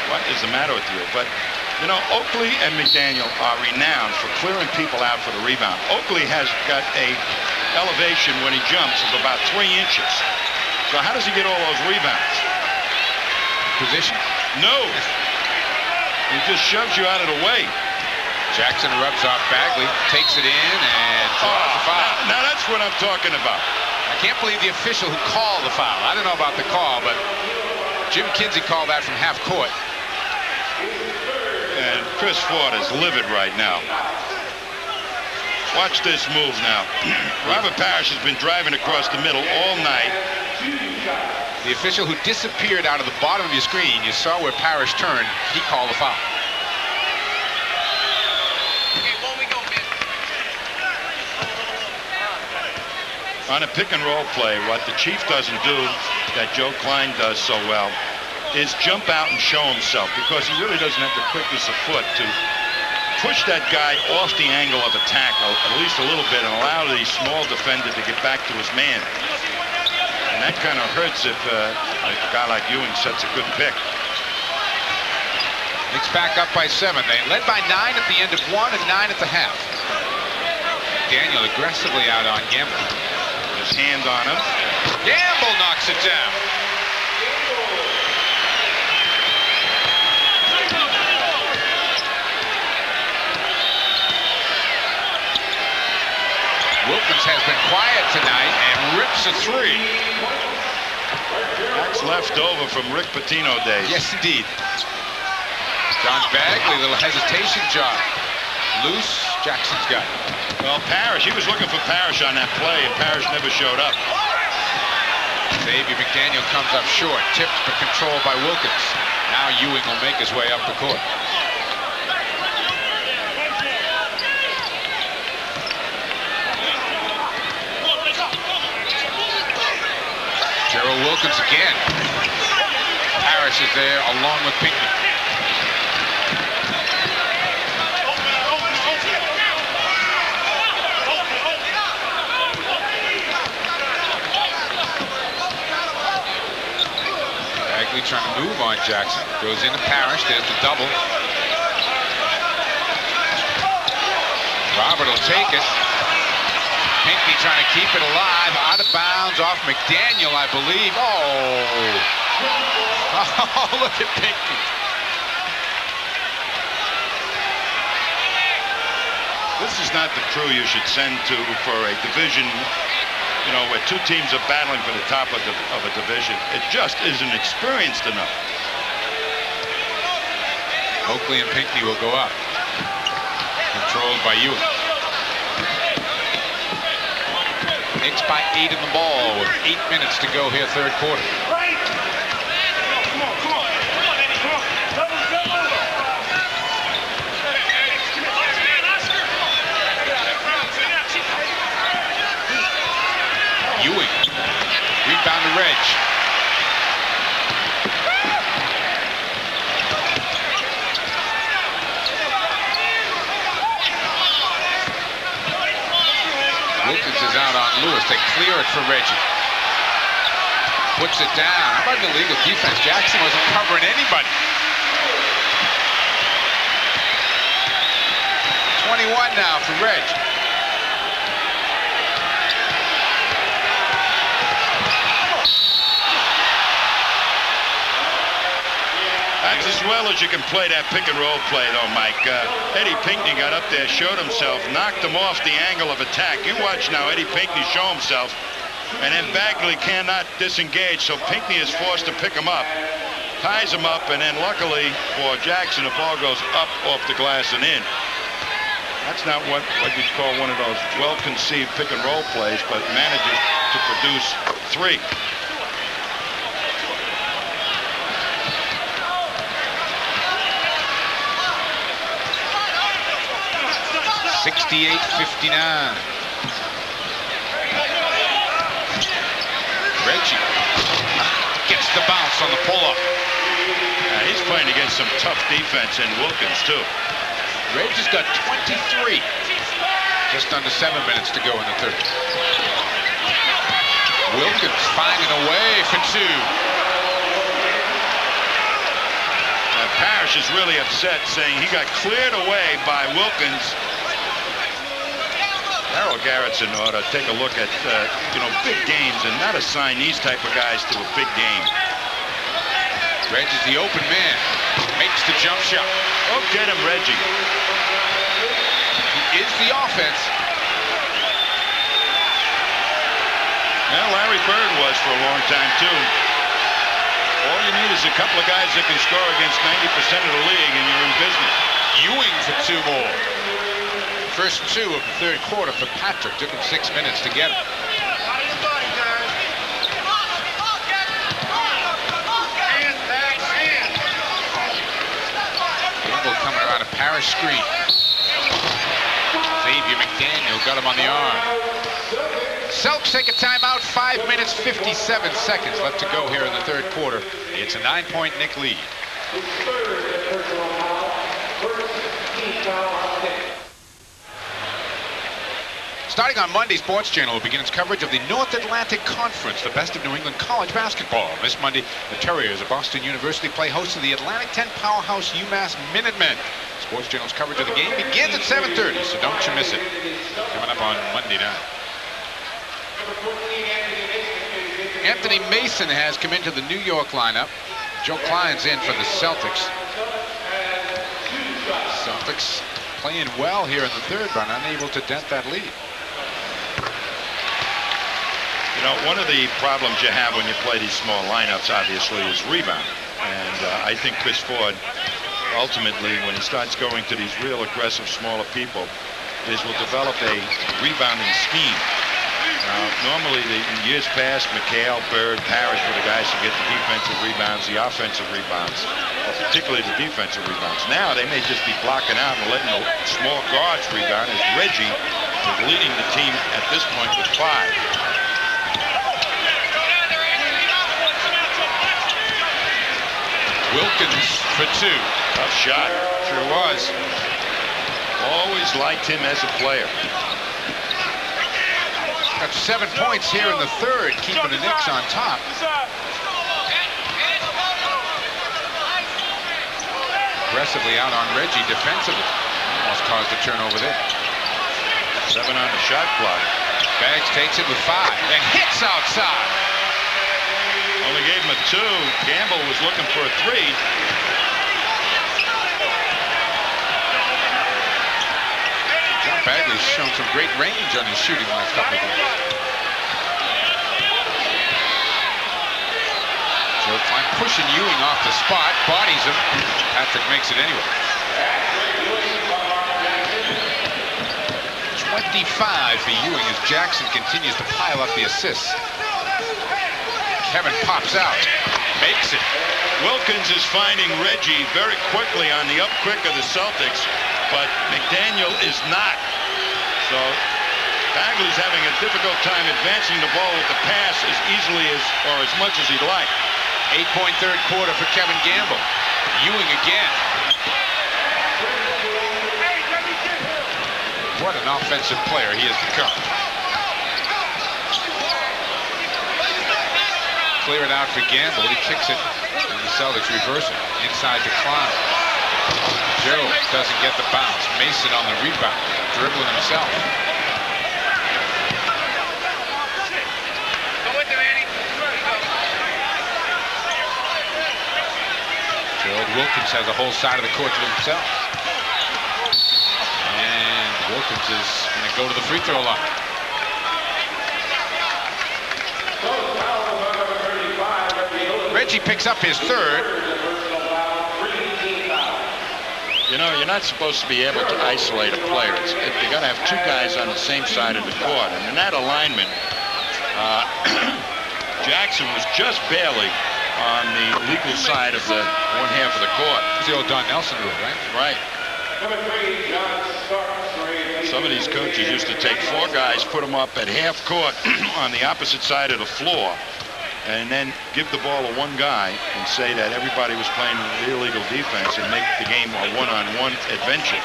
What is the matter with you? But, you know, Oakley and McDaniel are renowned for clearing people out for the rebound. Oakley has got a elevation when he jumps of about 3 inches. So how does he get all those rebounds? Position? No. He just shoves you out of the way. Jackson rubs off Bagley, takes it in, and draws the foul. Now that's what I'm talking about. I can't believe the official who called the foul. I don't know about the call, but Jim Kinsey called that from half court. And Chris Ford is livid right now. Watch this move now. Robert Parrish has been driving across the middle all night. The official who disappeared out of the bottom of your screen, you saw where Parrish turned, he called the foul. On a pick and roll play, what the Chief doesn't do that Joe Klein does so well is jump out and show himself, because he really doesn't have the quickness of foot to push that guy off the angle of attack at least a little bit and allow the small defender to get back to his man. And that kind of hurts if a guy like Ewing sets a good pick. Knicks back up by 7. They led by 9 at the end of 1 and 9 at the half. Daniel aggressively out on Gamble. His hand on him. Gamble knocks it down. Wilkins has been quiet tonight and rips a 3. That's left over from Rick Pitino days. Yes, indeed. John Bagley, little hesitation job. Loose, Jackson's got it. Well, Parrish, he was looking for Parrish on that play, and Parrish never showed up. Xavier McDaniel comes up short, tipped but controlled by Wilkins. Now Ewing will make his way up the court. Gerald Wilkins again. Parrish is there along with Pinckney. Bagley trying to move on Jackson. Goes into Parrish. There's the double. Robert will take it. Pinckney trying to keep it alive. Out of bounds off McDaniel, I believe. Oh, look at Pinckney. This is not the crew you should send to for a division, you know, where 2 teams are battling for the top of a division. It just isn't experienced enough. Oakley and Pinckney will go up. Controlled by Ewing. Knicks by 8 in the ball with 8 minutes to go here, third quarter. Ewing, rebound to Reg. Wilkins is out on Lewis. They clear it for Reggie. Puts it down. How about the illegal defense? Jackson wasn't covering anybody. 21 now for Reg. That's as well as you can play that pick and roll play, though, Mike. Eddie Pinckney got up there, showed himself, knocked him off the angle of attack. You watch now Eddie Pinckney show himself, and then Bagley cannot disengage, so Pinckney is forced to pick him up, ties him up, and then luckily for Jackson, the ball goes up off the glass and in. That's not what you'd call one of those well-conceived pick and roll plays, but manages to produce 3. 68-59. Reggie gets the bounce on the pull-up. He's playing against some tough defense in Wilkins, too. Reggie's got 23. Just under 7 minutes to go in the third. Wilkins finding a way for 2. Parrish is really upset, saying he got cleared away by Wilkins. Harold Garrettson ought to take a look at, big games and not assign these type of guys to a big game. Reggie's the open man. Makes the jump shot. Oh, get him, Reggie. He is the offense. Well, Larry Bird was for a long time, too. All you need is a couple of guys that can score against 90% of the league, and you're in business. Ewing for 2 more. First 2 of the third quarter for Patrick. Took him 6 minutes to get it. Gamble coming around a Parrish screen. Xavier McDaniel got him on the arm. Celtics take a timeout. 5 minutes, 57 seconds left to go here in the third quarter. It's a 9-point Knick lead. Starting on Monday, Sports Channel will begin its coverage of the North Atlantic Conference, the best of New England college basketball. This Monday, the Terriers of Boston University play host to the Atlantic 10 powerhouse UMass Minutemen. Sports Channel's coverage of the game begins at 7:30, so don't you miss it. Coming up on Monday night. Anthony Mason has come into the New York lineup. Joe Klein's in for the Celtics. Celtics playing well here in the third, but unable to dent that lead. You know, one of the problems you have when you play these small lineups, obviously, is rebound. And I think Chris Ford, ultimately, when he starts going to these real aggressive, smaller people, will develop a rebounding scheme. Normally, in years past, McHale, Bird, Parrish were the guys who get the defensive rebounds, the offensive rebounds, or particularly the defensive rebounds. Now, they may just be blocking out and letting the small guards rebound, as Reggie is leading the team at this point with 5. Wilkins for 2. Tough shot. Sure was. Always liked him as a player. Got 7 points here in the third, keeping the Knicks on top. Aggressively out on Reggie defensively. Almost caused a turnover there. 7 on the shot clock. Baggs takes it with 5 and hits outside. Only gave him a 2. Gamble was looking for a 3. John Bagley's shown some great range on his shooting last couple of games. Joe Klein pushing Ewing off the spot, bodies him. Patrick makes it anyway. 25 for Ewing as Jackson continues to pile up the assists. Kevin pops out, makes it. Wilkins is finding Reggie very quickly on the up quick of the Celtics, but McDaniel is not. So Bagley's having a difficult time advancing the ball with the pass as easily as, or as much as he'd like. 8-point third quarter for Kevin Gamble. Ewing again. What an offensive player he has become. Clear it out for Gamble. He kicks it, and the Celtics reverse it. Inside to Klein. Joe doesn't get the bounce. Mason on the rebound, dribbling himself. Gerald Wilkins has a whole side of the court to himself. And Wilkins is going to go to the free throw line. Reggie picks up his third. You know, you're not supposed to be able to isolate a player. You got to have two guys on the same side of the court. And in that alignment, Jackson was just barely on the legal side of the one half of the court. It's the old Don Nelson rule, right? Right. Some of these coaches used to take four guys, put them up at half court on the opposite side of the floor, and then give the ball to one guy and say that everybody was playing illegal defense and make the game a one-on-one adventure.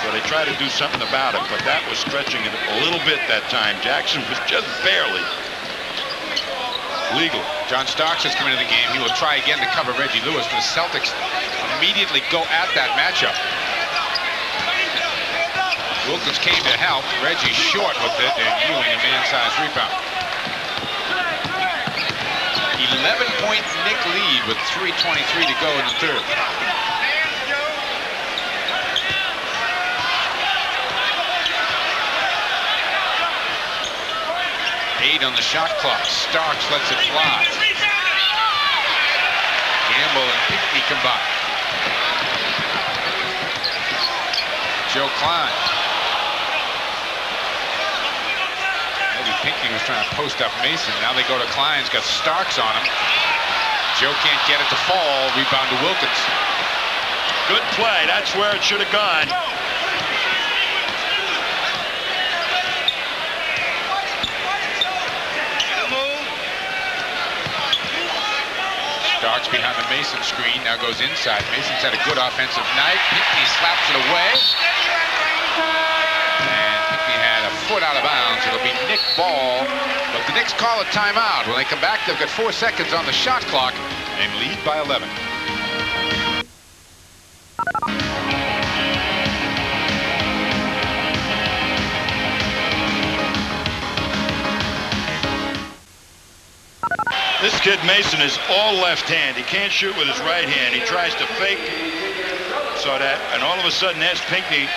So they tried to do something about it, but that was stretching it a little bit that time. Jackson was just barely legal. John Starks has come into the game. He will try again to cover Reggie Lewis. The Celtics immediately go at that matchup. Wilkins came to help. Reggie short with it, and Ewing a man-sized rebound. 11-point Knick lead with 3:23 to go in the third. Eight on the shot clock. Starks lets it fly. Gamble and Pinckney combine. Joe Klein. Maybe Pinckney was trying to post up Mason. Now they go to Klein's got Starks on him. Joe can't get it to fall. Rebound to Wilkins. Good play. That's where it should have gone. Starks behind the Mason screen, now goes inside. Mason's had a good offensive night. Pinckney slaps it away. And Pinckney had a foot out of bounds. It'll be Knick ball, but the Knicks call a timeout. When they come back, they've got 4 seconds on the shot clock and lead by 11. This kid Mason is all left hand. He can't shoot with his right hand. He tries to fake so that, and all of a sudden there's Pinckney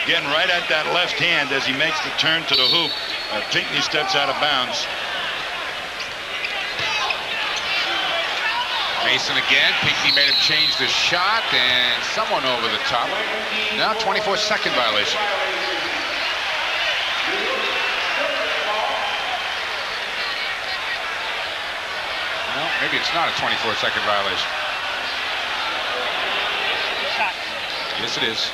getting right at that left hand as he makes the turn to the hoop. Pinckney steps out of bounds. Mason again. Pinckney made him change the shot, and someone over the top. Now 24-second violation. Well, maybe it's not a 24-second violation. Yes, it is.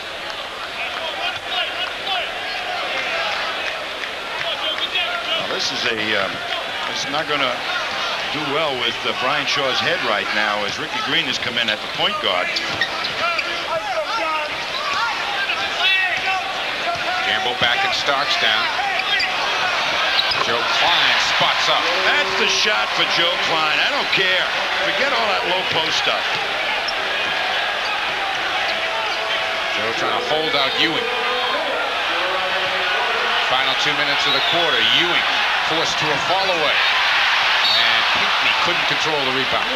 Well, this is it's not going to do well with Brian Shaw's head right now as Ricky Green has come in at the point guard. Gamble back and Starks down. Joe Klein spots up. That's the shot for Joe Klein. I don't care. Forget all that low post stuff. Joe trying to hold out Ewing. Final 2 minutes of the quarter. Ewing forced to a fall away. And Pinckney couldn't control the rebound.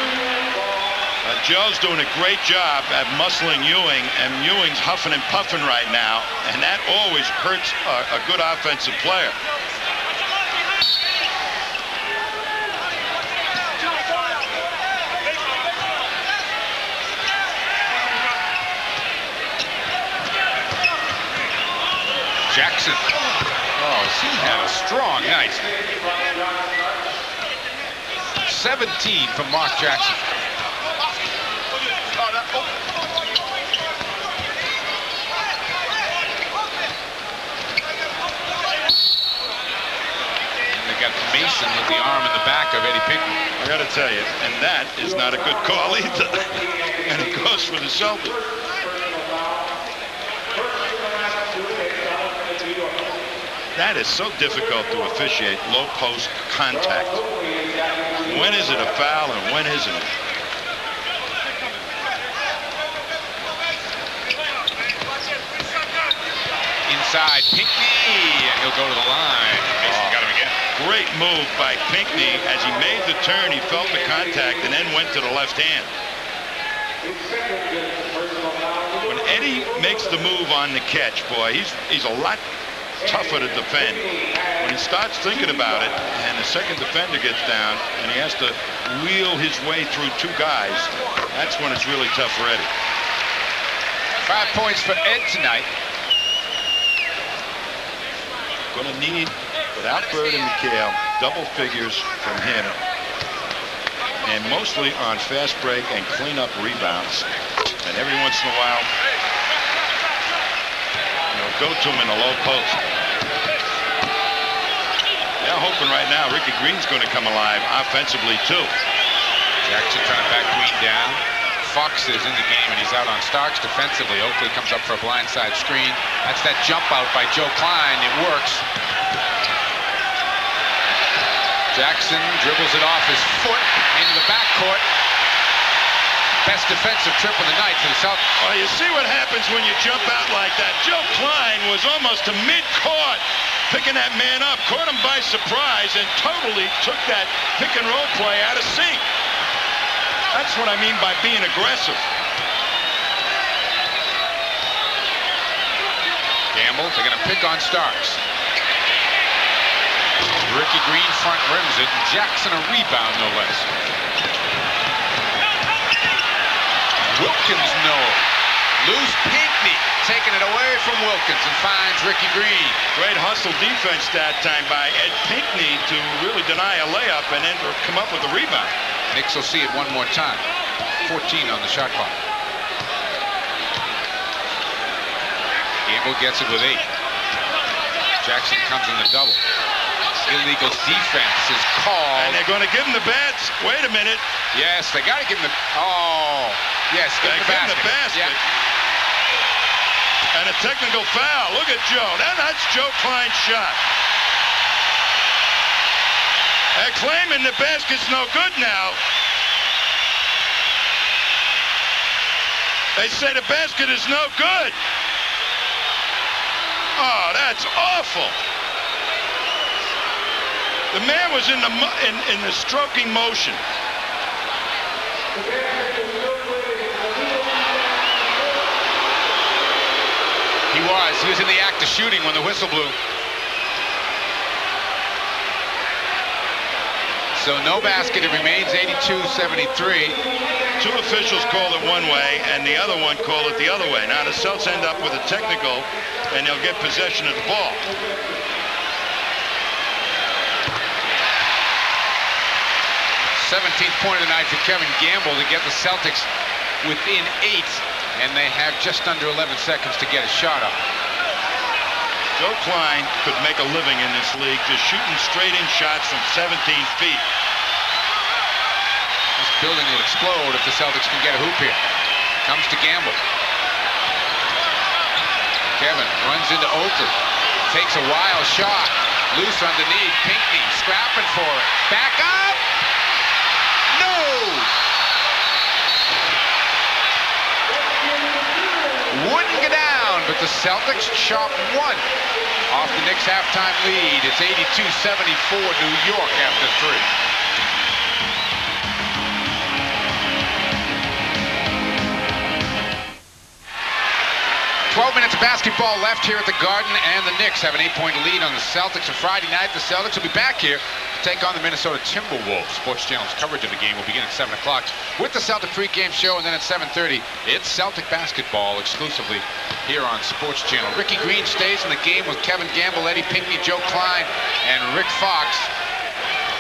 Joe's doing a great job at muscling Ewing, and Ewing's huffing and puffing right now, and that always hurts a good offensive player. Jackson. Oh, he had a strong night. 17 from Mark Jackson. And they got Mason with the arm in the back of Eddie Pinckney. I got to tell you, and that is not a good call either. And it goes for the Celtics. That is so difficult to officiate, low post contact. When is it a foul and when isn't it? side. Pinckney, and he'll go to the line. Mason got him again. Great move by Pinckney. As he made the turn, he felt the contact and then went to the left hand. When Eddie makes the move on the catch, boy, he's a lot tougher to defend. When he starts thinking about it and the second defender gets down and he has to wheel his way through two guys, that's when it's really tough for Eddie. 5 points for Ed tonight. Going to need, without Bird and McHale, double figures from him. And mostly on fast break and cleanup rebounds. And every once in a while, go to him in the low post. They're hoping right now Ricky Green's going to come alive offensively too. Jackson trying to back Green down. Fox is in the game and he's out on Starks defensively. Oakley comes up for a blindside screen. That's that jump out by Joe Klein. It works. Jackson dribbles it off his foot into the backcourt. Best defensive trip of the night for the Celtics. Well, you see what happens when you jump out like that. Joe Klein was almost to mid-court picking that man up, caught him by surprise, and totally took that pick-and-roll play out of sync. That's what I mean by being aggressive. Gamble, they're going to pick on Starks. Ricky Green front rims it, and Jackson a rebound, no less. Wilkins, no. Loose Pinckney, taking it away from Wilkins and finds Ricky Green. Great hustle defense that time by Ed Pinckney to really deny a layup and then come up with a rebound. Knicks will see it one more time. 14 on the shot clock. Gamble gets it with 8. Jackson comes in the double. Illegal defense is called. And they're going to give him the bats. Wait a minute. Yes, they got to give him the. Oh, yes, give him the basket. Yeah. And a technical foul. Look at Joe. That's Joe Klein's shot. They're claiming the basket's no good now. They say the basket is no good. Oh, that's awful. The man was in the stroking motion. He was in the act of shooting when the whistle blew. So no basket. It remains 82-73. Two officials called it one way and the other one called it the other way. Now the Celtics end up with a technical and they'll get possession of the ball. 17th point of the night for Kevin Gamble to get the Celtics within 8, and they have just under 11 seconds to get a shot up. Joe Klein could make a living in this league just shooting straight-in shots from 17 feet. This building will explode if the Celtics can get a hoop here. Comes to Gamble. Kevin runs into Oakley. Takes a wild shot. Loose underneath. Pinckney scrapping for it. Back up. No! Wouldn't go down, but the Celtics chop one off the Knicks halftime lead. It's 82-74 New York after 3. 12 minutes of basketball left here at the Garden, and the Knicks have an 8-point lead on the Celtics. And Friday night, the Celtics will be back here to take on the Minnesota Timberwolves. Sports Channel's coverage of the game will begin at 7 o'clock with the Celtic pregame show, and then at 7:30, it's Celtic basketball exclusively here on Sports Channel. Ricky Green stays in the game with Kevin Gamble, Eddie Pinckney, Joe Klein, and Rick Fox.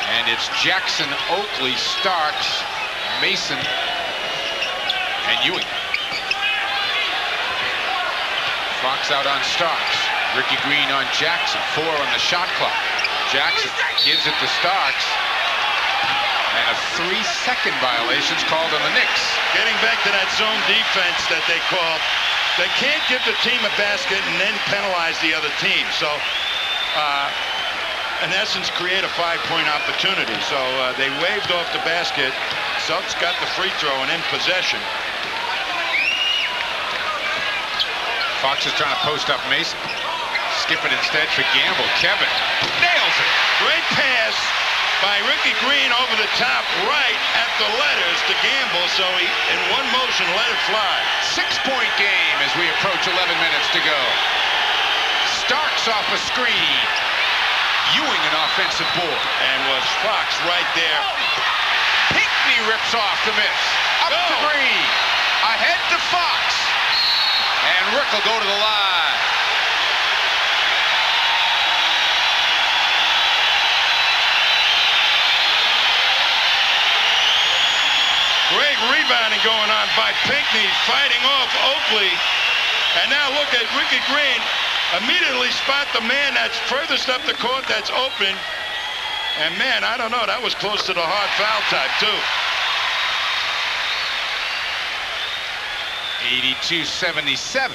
And it's Jackson, Oakley, Starks, Mason, and Ewing. Fox out on Starks. Ricky Green on Jackson. 4 on the shot clock. Jackson gives it to Starks. And a 3-second violation is called on the Knicks. Getting back to that zone defense that they call, they can't give the team a basket and then penalize the other team. So, in essence, create a 5-point opportunity. So they waved off the basket. Celtics got the free throw and in possession. Fox is trying to post up Mason. Skip it instead for Gamble. Kevin nails it. Great pass by Ricky Green over the top right at the letters to Gamble, so he, in one motion, let it fly. 6-point game as we approach 11 minutes to go. Starks off a screen. Ewing an offensive board. And was Fox right there. Pinckney rips off the miss. Up to Green. Ahead to Fox. And Rick will go to the line. Great rebounding going on by Pinckney, fighting off Oakley. And now look at Ricky Green. Immediately spot the man that's furthest up the court that's open. And man, I don't know, that was close to the hard foul type too. 82-77.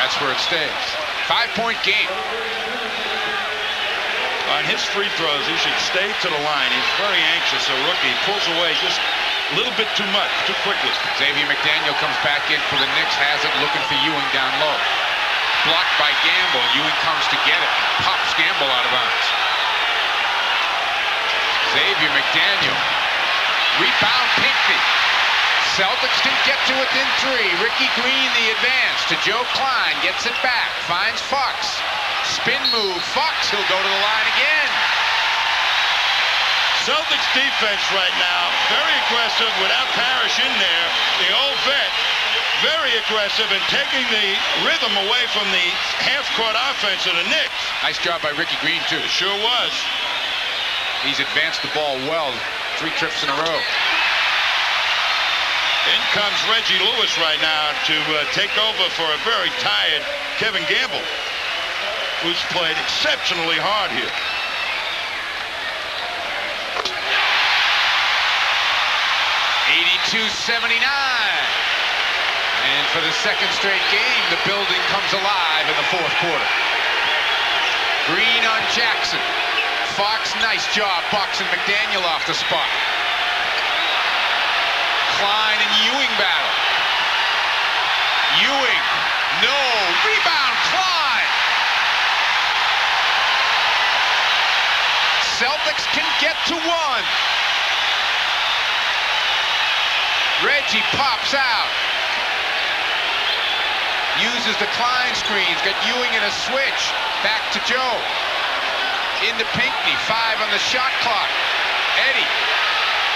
That's where it stays. 5-point game. On his free throws, he should stay to the line. He's very anxious, a rookie. Pulls away just a little bit too much, too quickly. Xavier McDaniel comes back in for the Knicks, has it, looking for Ewing down low. Blocked by Gamble. Ewing comes to get it. Pops Gamble out of bounds. Xavier McDaniel. Rebound Pinckney. Celtics can get to within 3. Ricky Green the advance to Joe Klein. Gets it back. Finds Fox. Spin move. Fox, he'll go to the line again. Celtics defense right now, very aggressive without Parrish in there. The old vet, very aggressive and taking the rhythm away from the half-court offense of the Knicks. Nice job by Ricky Green, too. Sure was. He's advanced the ball well. 3 trips in a row. In comes Reggie Lewis right now to take over for a very tired Kevin Gamble, who's played exceptionally hard here. .79. And for the second straight game, the building comes alive in the 4th quarter. Green on Jackson. Fox, nice job boxing McDaniel off the spot. Klein and Ewing battle. Ewing, no, rebound, Klein. Celtics can get to 1. Reggie pops out. Uses the Klein screens. Got Ewing in a switch. Back to Joe. Into Pinckney. 5 on the shot clock. Eddie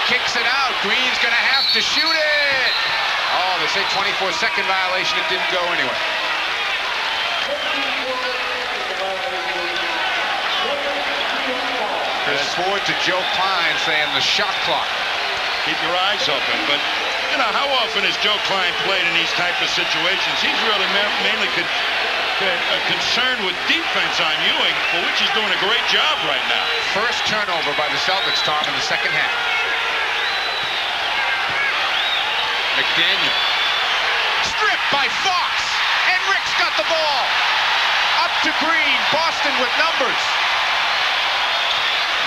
kicks it out. Green's going to have to shoot it. Oh, they say 24-second violation. It didn't go anyway. Chris Ford to Joe Klein saying the shot clock. Keep your eyes open, but you know, how often has Joe Klein played in these type of situations? He's really mainly concerned with defense on Ewing, for which he's doing a great job right now. First turnover by the Celtics, Tom, in the second half. McDaniel. Stripped by Fox. And Rick's got the ball. Up to Green. Boston with numbers.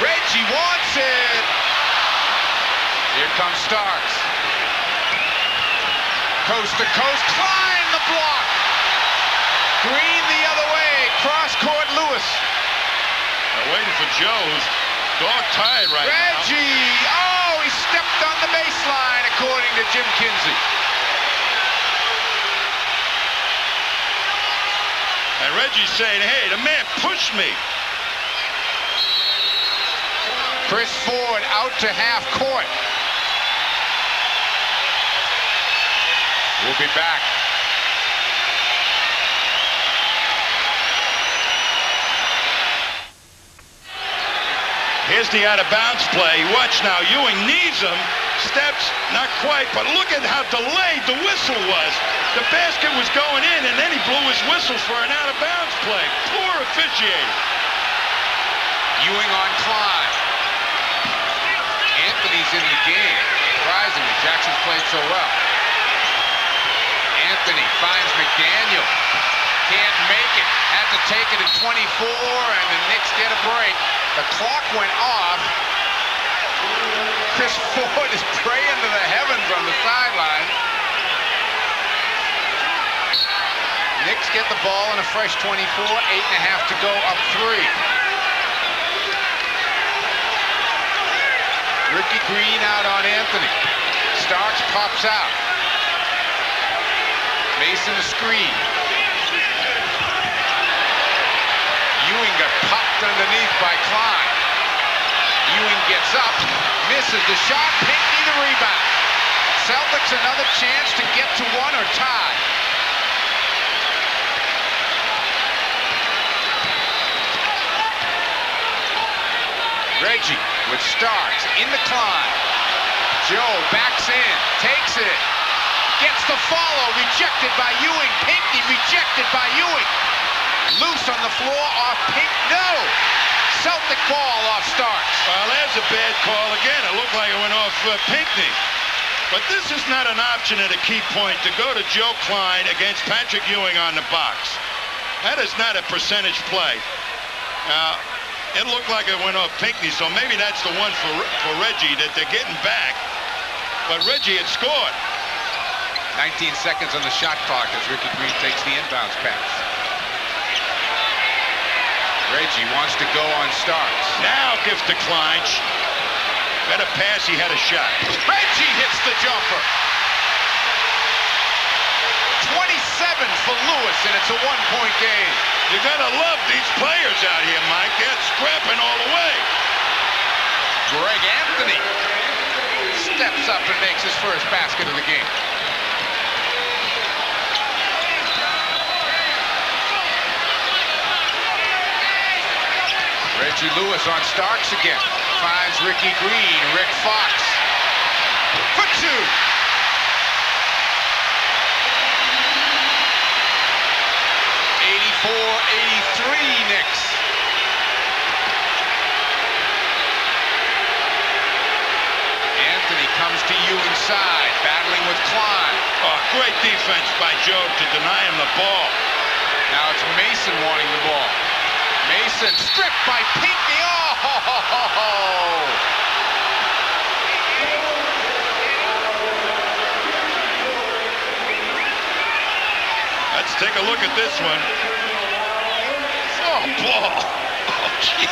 Reggie wants it. Here comes Starks. Coast to coast. Klein the block. Green the other way. Cross court Lewis. They're waiting for Joe, who's dog-tired right now. Reggie. Oh, he stepped on the baseline, according to Jim Kinsey. And Reggie's saying, hey, the man pushed me. Chris Ford out to half court. We'll be back. Here's the out-of-bounds play. Watch now. Ewing needs him. Steps, not quite, but look at how delayed the whistle was. The basket was going in, and then he blew his whistle for an out-of-bounds play. Poor officiating. Ewing on Klein. Anthony's in the game. Surprisingly, Jackson's played so well. Anthony finds McDaniel. Can't make it. Had to take it at 24, and the Knicks get a break. The clock went off. Chris Ford is praying to the heavens on the sideline. Knicks get the ball and a fresh 24, 8.5 to go, up 3. Ricky Green out on Anthony. Starks pops out. Mason a screen. Ewing got popped underneath by Klein. Ewing gets up, misses the shot, Pinckney the rebound. Celtics another chance to get to 1 or tie. Reggie with Starks in the climb. Joe backs in, takes it, gets the follow, rejected by Ewing. Pinckney rejected by Ewing. Loose on the floor off Pink. No! Celtic ball off Starks. Well, there's a bad call again. It looked like it went off Pinckney. But this is not an option at a key point to go to Joe Klein against Patrick Ewing on the box. That is not a percentage play. It looked like it went off Pinckney, so maybe that's the one for Reggie that they're getting back. But Reggie had scored. 19 seconds on the shot clock as Ricky Green takes the inbounds pass. Reggie wants to go on Starks. Now gives to Klein. Better pass, he had a shot. Reggie hits the jumper. 27 for Lewis, and it's a 1-point game. You gotta love these players out here, Mike. They're scrapping all the way. Greg Anthony steps up and makes his first basket of the game. Reggie Lewis on Starks again. Finds Ricky Green. Rick Fox for 2. 84-83 Knicks. Anthony comes to Ewing's side, battling with Klein. Oh, great defense by Joe to deny him the ball. Now it's Mason wanting the ball. Mason stripped by Pinckney. Oh, ho, ho, ho, ho. Let's take a look at this one. Oh, ball. Oh, gee.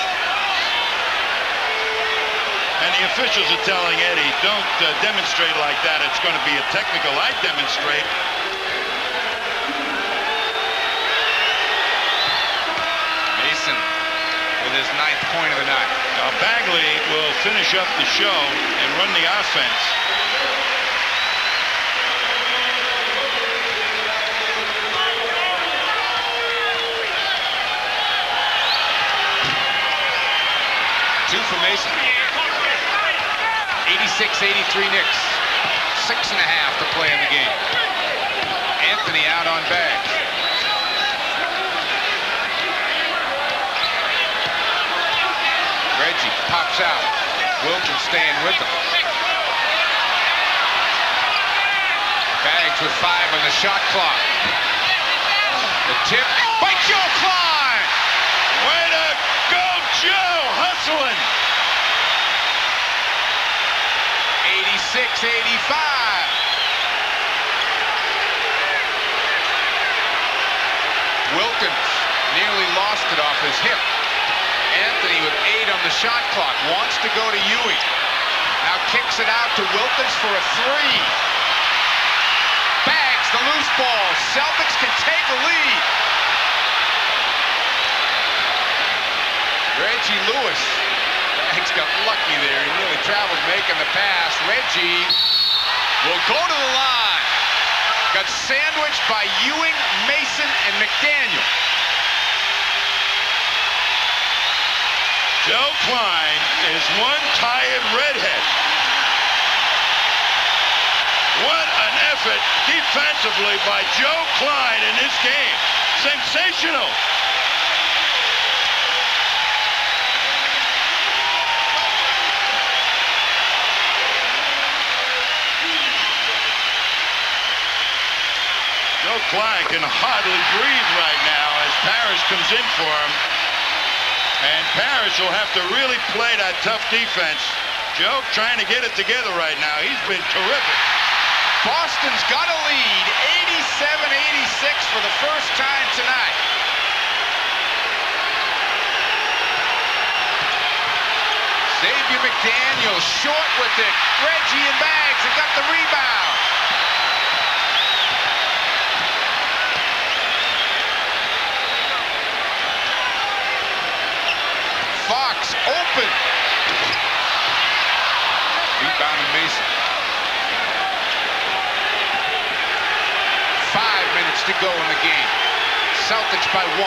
And the officials are telling Eddie, don't demonstrate like that. It's going to be a technical. I demonstrate. Mason with his 9th point of the night. Now Bagley will finish up the show and run the offense. Two for Mason. 86-83 Knicks. 6.5 to play in the game. Anthony out on Bags. Reggie pops out. Wilkins staying with him. Bags with 5 on the shot clock. The tip by Joe Klein. Way to go, Joe! Hustling. 86-85. Wilkins nearly lost it off his hip. Anthony with 8 on the shot clock. Wants to go to Ewing. Now kicks it out to Wilkins for a 3. Bags the loose ball. Celtics can take a lead. Reggie Lewis. Bags got lucky there. He really traveled making the pass. Reggie will go to the line. Got sandwiched by Ewing, Mason, and McDaniel. Joe Klein is one tired redhead. What an effort defensively by Joe Klein in this game. Sensational. Joe Klein can hardly breathe right now as Parrish comes in for him. And Parrish will have to really play that tough defense. Joe trying to get it together right now. He's been terrific. Boston's got a lead, for the first time tonight. Xavier McDaniel short with it. Reggie and Baggs have got the rebound. Fox open. Rebound to Mason. 5 minutes to go in the game. Celtics by 1.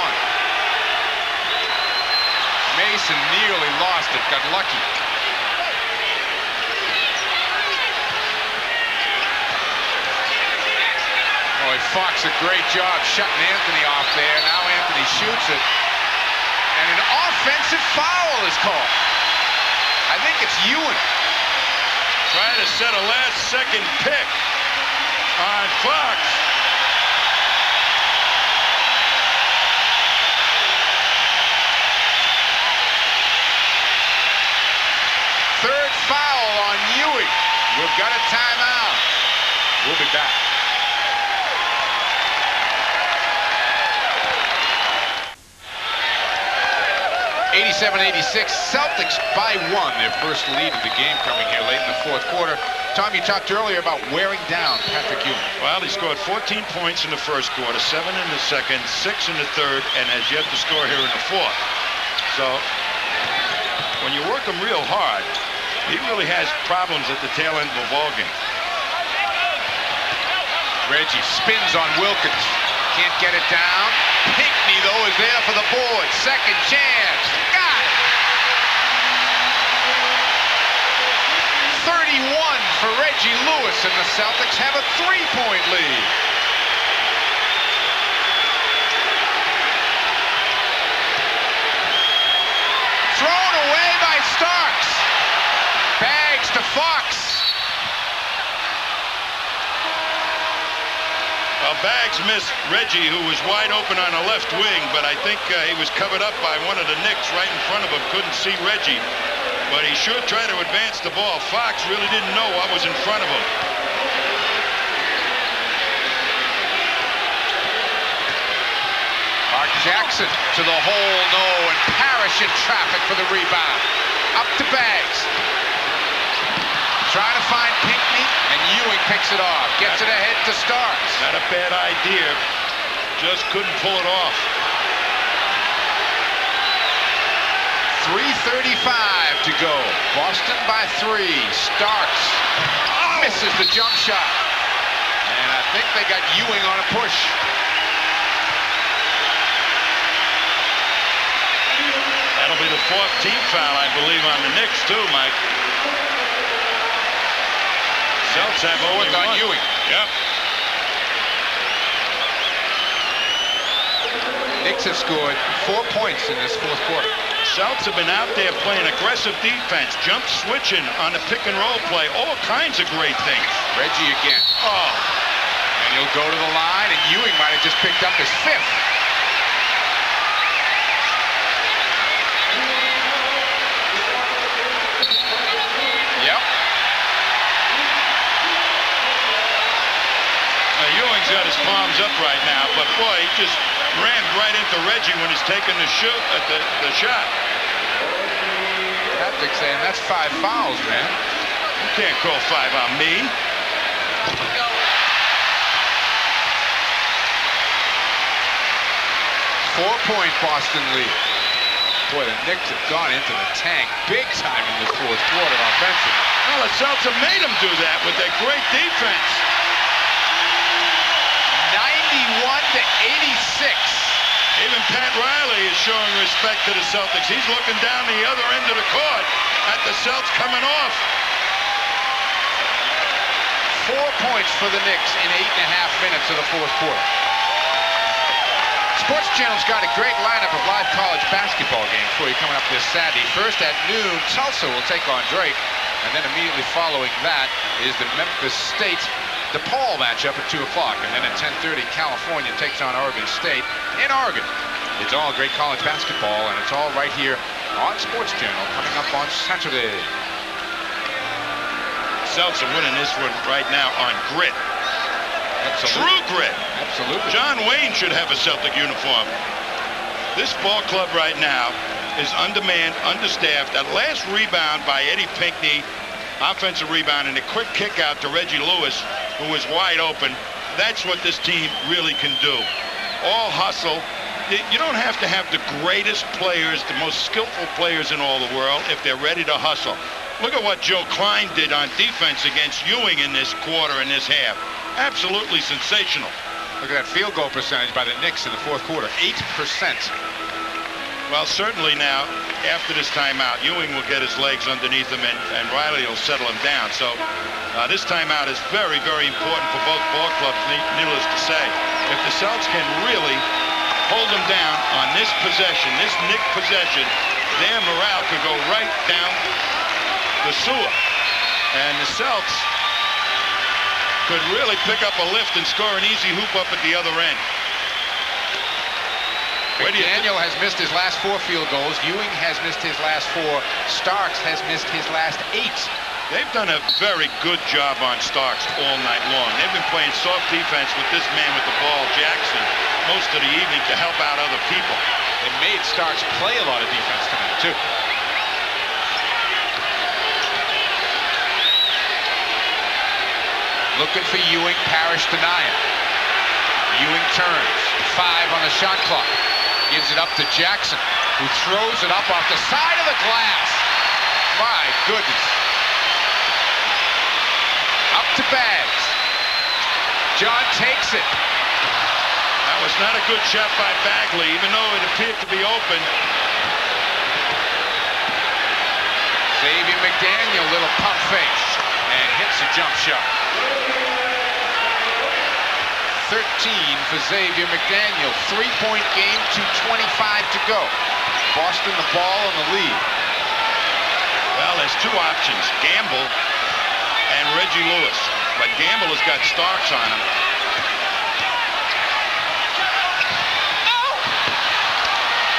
Mason nearly lost it, got lucky. Boy, Fox a great job shutting Anthony off there. Now Anthony shoots it. And an offensive foul is called. I think it's Ewing. Trying to set a last-second pick on Fox. Third foul on Ewing. We've got a timeout. We'll be back. (87-86), Celtics by 1. Their first lead of the game coming here late in the fourth quarter. Tom, you talked earlier about wearing down Patrick Ewing. Well, he scored 14 points in the first quarter, 7 in the second, 6 in the third, and has yet to score here in the fourth. So when you work him real hard, he really has problems at the tail end of the ballgame. Reggie spins on Wilkins. Can't get it down. Pinckney, though, is there for the board. Second chance. Got it! 31 for Reggie Lewis, and the Celtics have a 3-point lead. Thrown away by Starks. Baggs to Fox. Baggs missed Reggie, who was wide open on the left wing, but I think he was covered up by one of the Knicks right in front of him. Couldn't see Reggie, but he sure tried to advance the ball. Fox really didn't know what was in front of him. Mark Jackson to the hole, no, and Parrish in traffic for the rebound. Up to Baggs. Trying to find Pinckney, and Ewing picks it off. Gets it ahead to Starks. Not a bad idea. Just couldn't pull it off. 3:35 to go. Boston by 3. Starks misses the jump shot. And I think they got Ewing on a push. That'll be the 4th team foul, I believe, on the Knicks, too, Mike. Celtics have only on one. Ewing. Yep. Knicks have scored 4 points in this fourth quarter. Celtics have been out there playing aggressive defense, jump switching on the pick and roll play, all kinds of great things. Reggie again. Oh. And he'll go to the line, and Ewing might have just picked up his 5th. Yep. Ewing's got his palms up right now, but boy, he just rammed right into Reggie when he's taking the shoot at the shot. Patrick saying that's 5 fouls, man. You can't call 5 on me. 4-point Boston lead. Boy, the Knicks have gone into the tank big time in this fourth quarter offensively. Well, the Celtics made them do that with their great defense. 91-86. Even Pat Riley is showing respect to the Celtics. He's looking down the other end of the court at the Celtics coming off. 4 points for the Knicks in 8.5 minutes of the fourth quarter. Sports Channel's got a great lineup of live college basketball games for you coming up this Saturday. First at noon, Tulsa will take on Drake, and then immediately following that is the Memphis State DePaul matchup at 2 o'clock, and then at 10:30, California takes on Oregon State in Oregon. It's all great college basketball, and it's all right here on Sports Channel coming up on Saturday. Celtics are winning this one right now on grit. True grit. Absolutely. John Wayne should have a Celtic uniform. This ball club right now is undermanned, understaffed. That last rebound by Eddie Pinckney, offensive rebound, and a quick kick out to Reggie Lewis, who was wide open. That's what this team really can do. All hustle. You don't have to have the greatest players, the most skillful players in all the world if they're ready to hustle. Look at what Joe Klein did on defense against Ewing in this quarter, in this half. Absolutely sensational. Look at that field goal percentage by the Knicks in the fourth quarter, 8%. Well, certainly now, after this timeout, Ewing will get his legs underneath him, and Riley will settle him down. So this timeout is very, very important for both ball clubs, needless to say. If the Celtics can really hold them down on this possession, this Knick possession, their morale could go right down the sewer. And the Celtics could really pick up a lift and score an easy hoop up at the other end. Daniel has missed his last 4 field goals. Ewing has missed his last 4. Starks has missed his last 8. They've done a very good job on Starks all night long. They've been playing soft defense with this man with the ball, Jackson, most of the evening to help out other people. They made Starks play a lot of defense tonight, too. Looking for Ewing, Parrish denying. Ewing turns, 5 on the shot clock. Gives it up to Jackson, who throws it up off the side of the glass. My goodness. Up to Bags. John takes it. That was not a good shot by Bagley, even though it appeared to be open. Xavier McDaniel, little pump face, and hits a jump shot. 13 for Xavier McDaniel. 3-point game, 2:25 to go. Boston the ball in the lead. Well, there's 2 options, Gamble and Reggie Lewis. But Gamble has got Starks on him.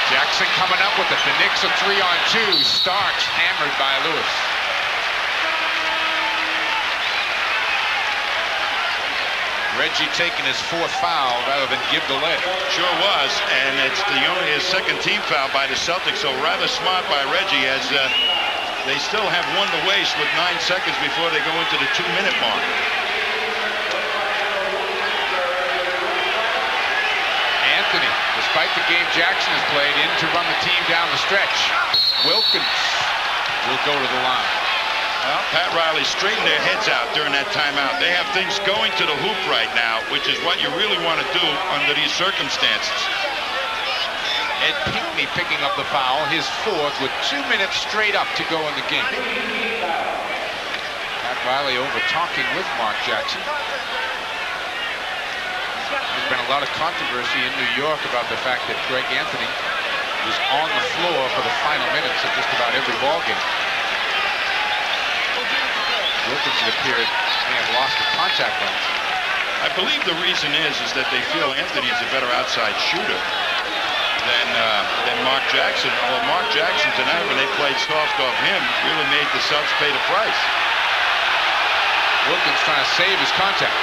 Jackson coming up with it. The Knicks are 3-on-2. Starks hammered by Lewis. Reggie taking his 4th foul rather than give the leg. Sure was, and it's only his 2nd team foul by the Celtics, so rather smart by Reggie, as they still have 1 to waste with 9 seconds before they go into the 2-minute mark. Anthony, despite the game Jackson has played, in to run the team down the stretch. Wilkins will go to the line. Well, Pat Riley straightened their heads out during that timeout. They have things going to the hoop right now, which is what you really want to do under these circumstances. Ed Pinckney picking up the foul, his 4th, with 2 minutes straight up to go in the game. Pat Riley over talking with Mark Jackson. There's been a lot of controversy in New York about the fact that Greg Anthony was on the floor for the final minutes of just about every ball game. Wilkins, it appeared, may have lost the contact on it. I believe the reason is that they feel Anthony is a better outside shooter than Mark Jackson. Although Mark Jackson tonight, when they played soft off him, really made the Celtics pay the price. Wilkins trying to save his contact.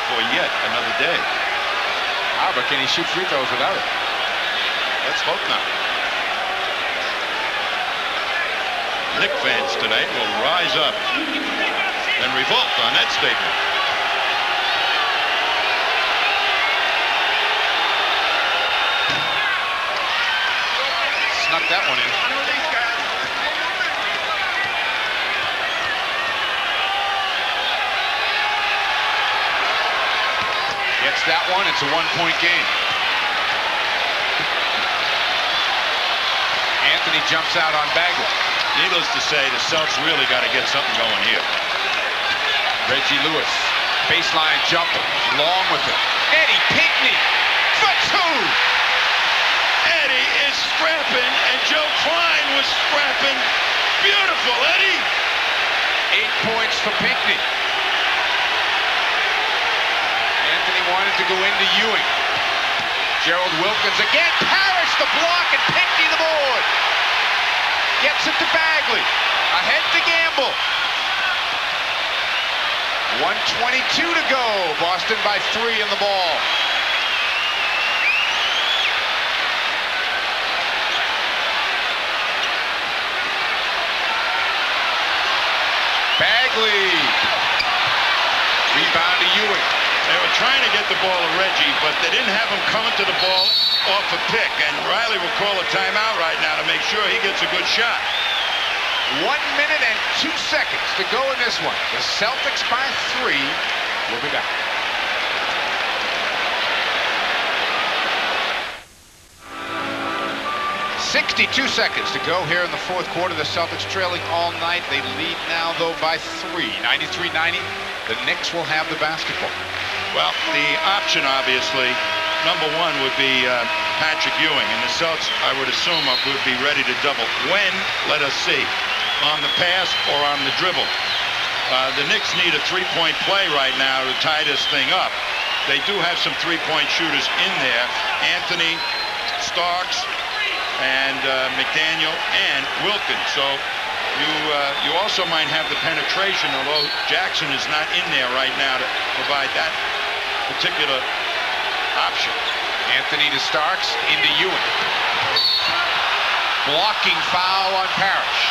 For yet another day. But can he shoot free throws without it? Let's hope not. Knick fans tonight will rise up and revolt on that statement. Snuck that one in. Gets that one. It's a 1-point game. Anthony jumps out on Bagley. Needless to say, the Celtics really got to get something going here. Reggie Lewis, baseline jumper, long with it. Eddie Pinckney for 2. Eddie is scrapping, and Joe Klein was scrapping. Beautiful, Eddie. 8 points for Pinckney. Anthony wanted to go into Ewing. Gerald Wilkins again. Parrish the block, and Pinckney the board. Gets it to Bagley. Ahead to Gamble. 1:22 to go. Boston by 3 in the ball. Bagley. Rebound to Ewing. They were trying to get the ball to Reggie, but they didn't have him coming to the ball off a pick. And Riley will call a timeout right now to make sure he gets a good shot. 1 minute and 2 seconds to go in this one. The Celtics by 3. We'll be back. .62 seconds to go here in the fourth quarter. The Celtics trailing all night. They lead now, though, by 3. 93-90. The Knicks will have the basketball. Well, the option, obviously, number one would be Patrick Ewing. And the Celtics, I would assume, would be ready to double. When? Let us see. On the pass or on the dribble. The Knicks need a three-point play right now to tie this thing up. They do have some three-point shooters in there. Anthony, Starks, and McDaniel, and Wilkins. So you also might have the penetration, although Jackson is not in there right now to provide that particular option. Anthony to Starks, into Ewing. Blocking foul on Parrish.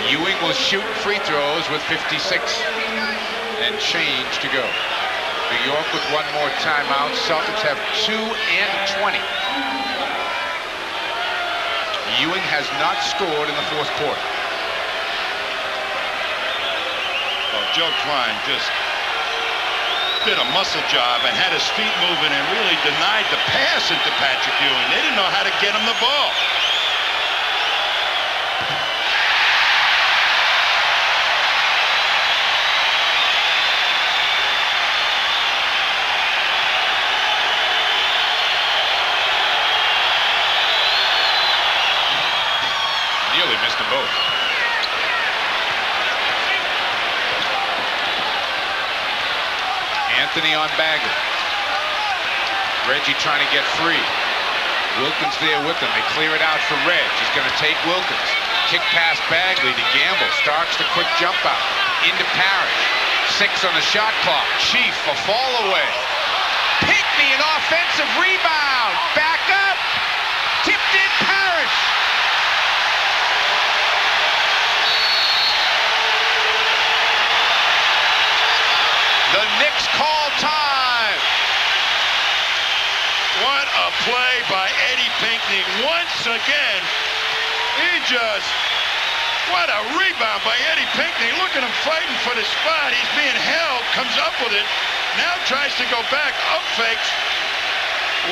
Ewing will shoot free throws with 56 and change to go. New York with one more timeout. Celtics have 2 and 20. Ewing has not scored in the fourth quarter. Well, Joe Klein just did a muscle job and had his feet moving and really denied the pass into Patrick Ewing. They didn't know how to get him the ball. Nearly missed them both. Anthony on Bagley. Reggie trying to get free. Wilkins there with him. They clear it out for Reg. He's going to take Wilkins. Kick past Bagley to Gamble. Starks the quick jump out. Into Parrish. 6 on the shot clock. Chief a fall away. Pinckney an offensive rebound. Back up. Tipped in Parrish. The Knicks call time. What a play by Eddie Pinckney. Once again, what a rebound by Eddie Pinckney. Look at him fighting for the spot. He's being held, comes up with it. Now tries to go back, up fakes.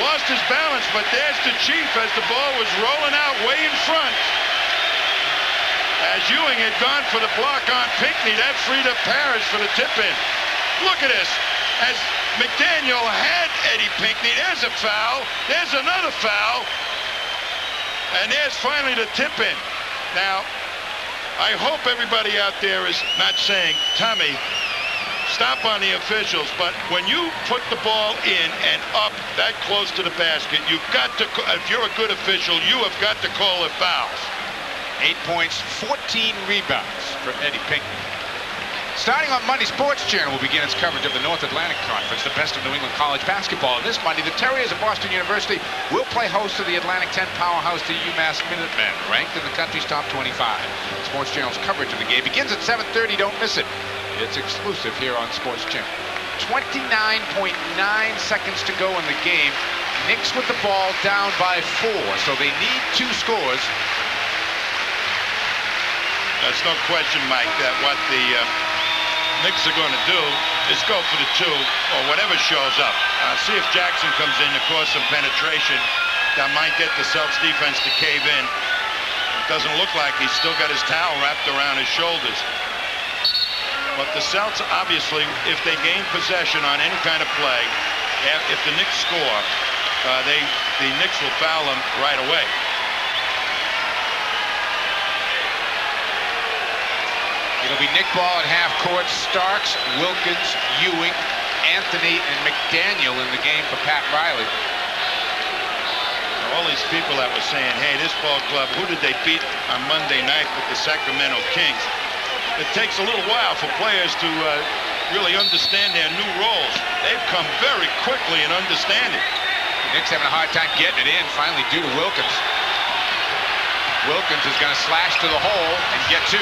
Lost his balance, but there's the Chief as the ball was rolling out way in front. As Ewing had gone for the block on Pinckney, that freed up Parrish for the tip-in. Look at this. As McDaniel had Eddie Pinckney, there's a foul. There's another foul. And there's finally the tip-in. Now, I hope everybody out there is not saying, Tommy, stop on the officials. But when you put the ball in and up that close to the basket, you've got to, if you're a good official, you have got to call it fouls. 8 points, 14 rebounds for Eddie Pinckney. Starting on Monday, Sports Channel will begin its coverage of the North Atlantic Conference, the best of New England college basketball. And this Monday, the Terriers of Boston University will play host to the Atlantic 10 powerhouse, the UMass Minutemen, ranked in the country's top 25. Sports Channel's coverage of the game begins at 7:30. Don't miss it. It's exclusive here on Sports Channel. 29.9 seconds to go in the game. Knicks with the ball down by 4, so they need 2 scores. There's no question, Mike, that what the Knicks are going to do is go for the 2 or whatever shows up. See if Jackson comes in to cause some penetration that might get the Celtics defense to cave in. It doesn't look like he's still got his towel wrapped around his shoulders. But the Celtics, obviously, if they gain possession on any kind of play, if the Knicks score, the Knicks will foul them right away. It'll be Nick ball at half court. Starks, Wilkins, Ewing, Anthony, and McDaniel in the game for Pat Riley. All these people that were saying, hey, this ball club, who did they beat on Monday night with the Sacramento Kings? It takes a little while for players to really understand their new roles. They've come very quickly in understanding. Knicks having a hard time getting it in, finally due to Wilkins. Wilkins is going to slash to the hole and get 2.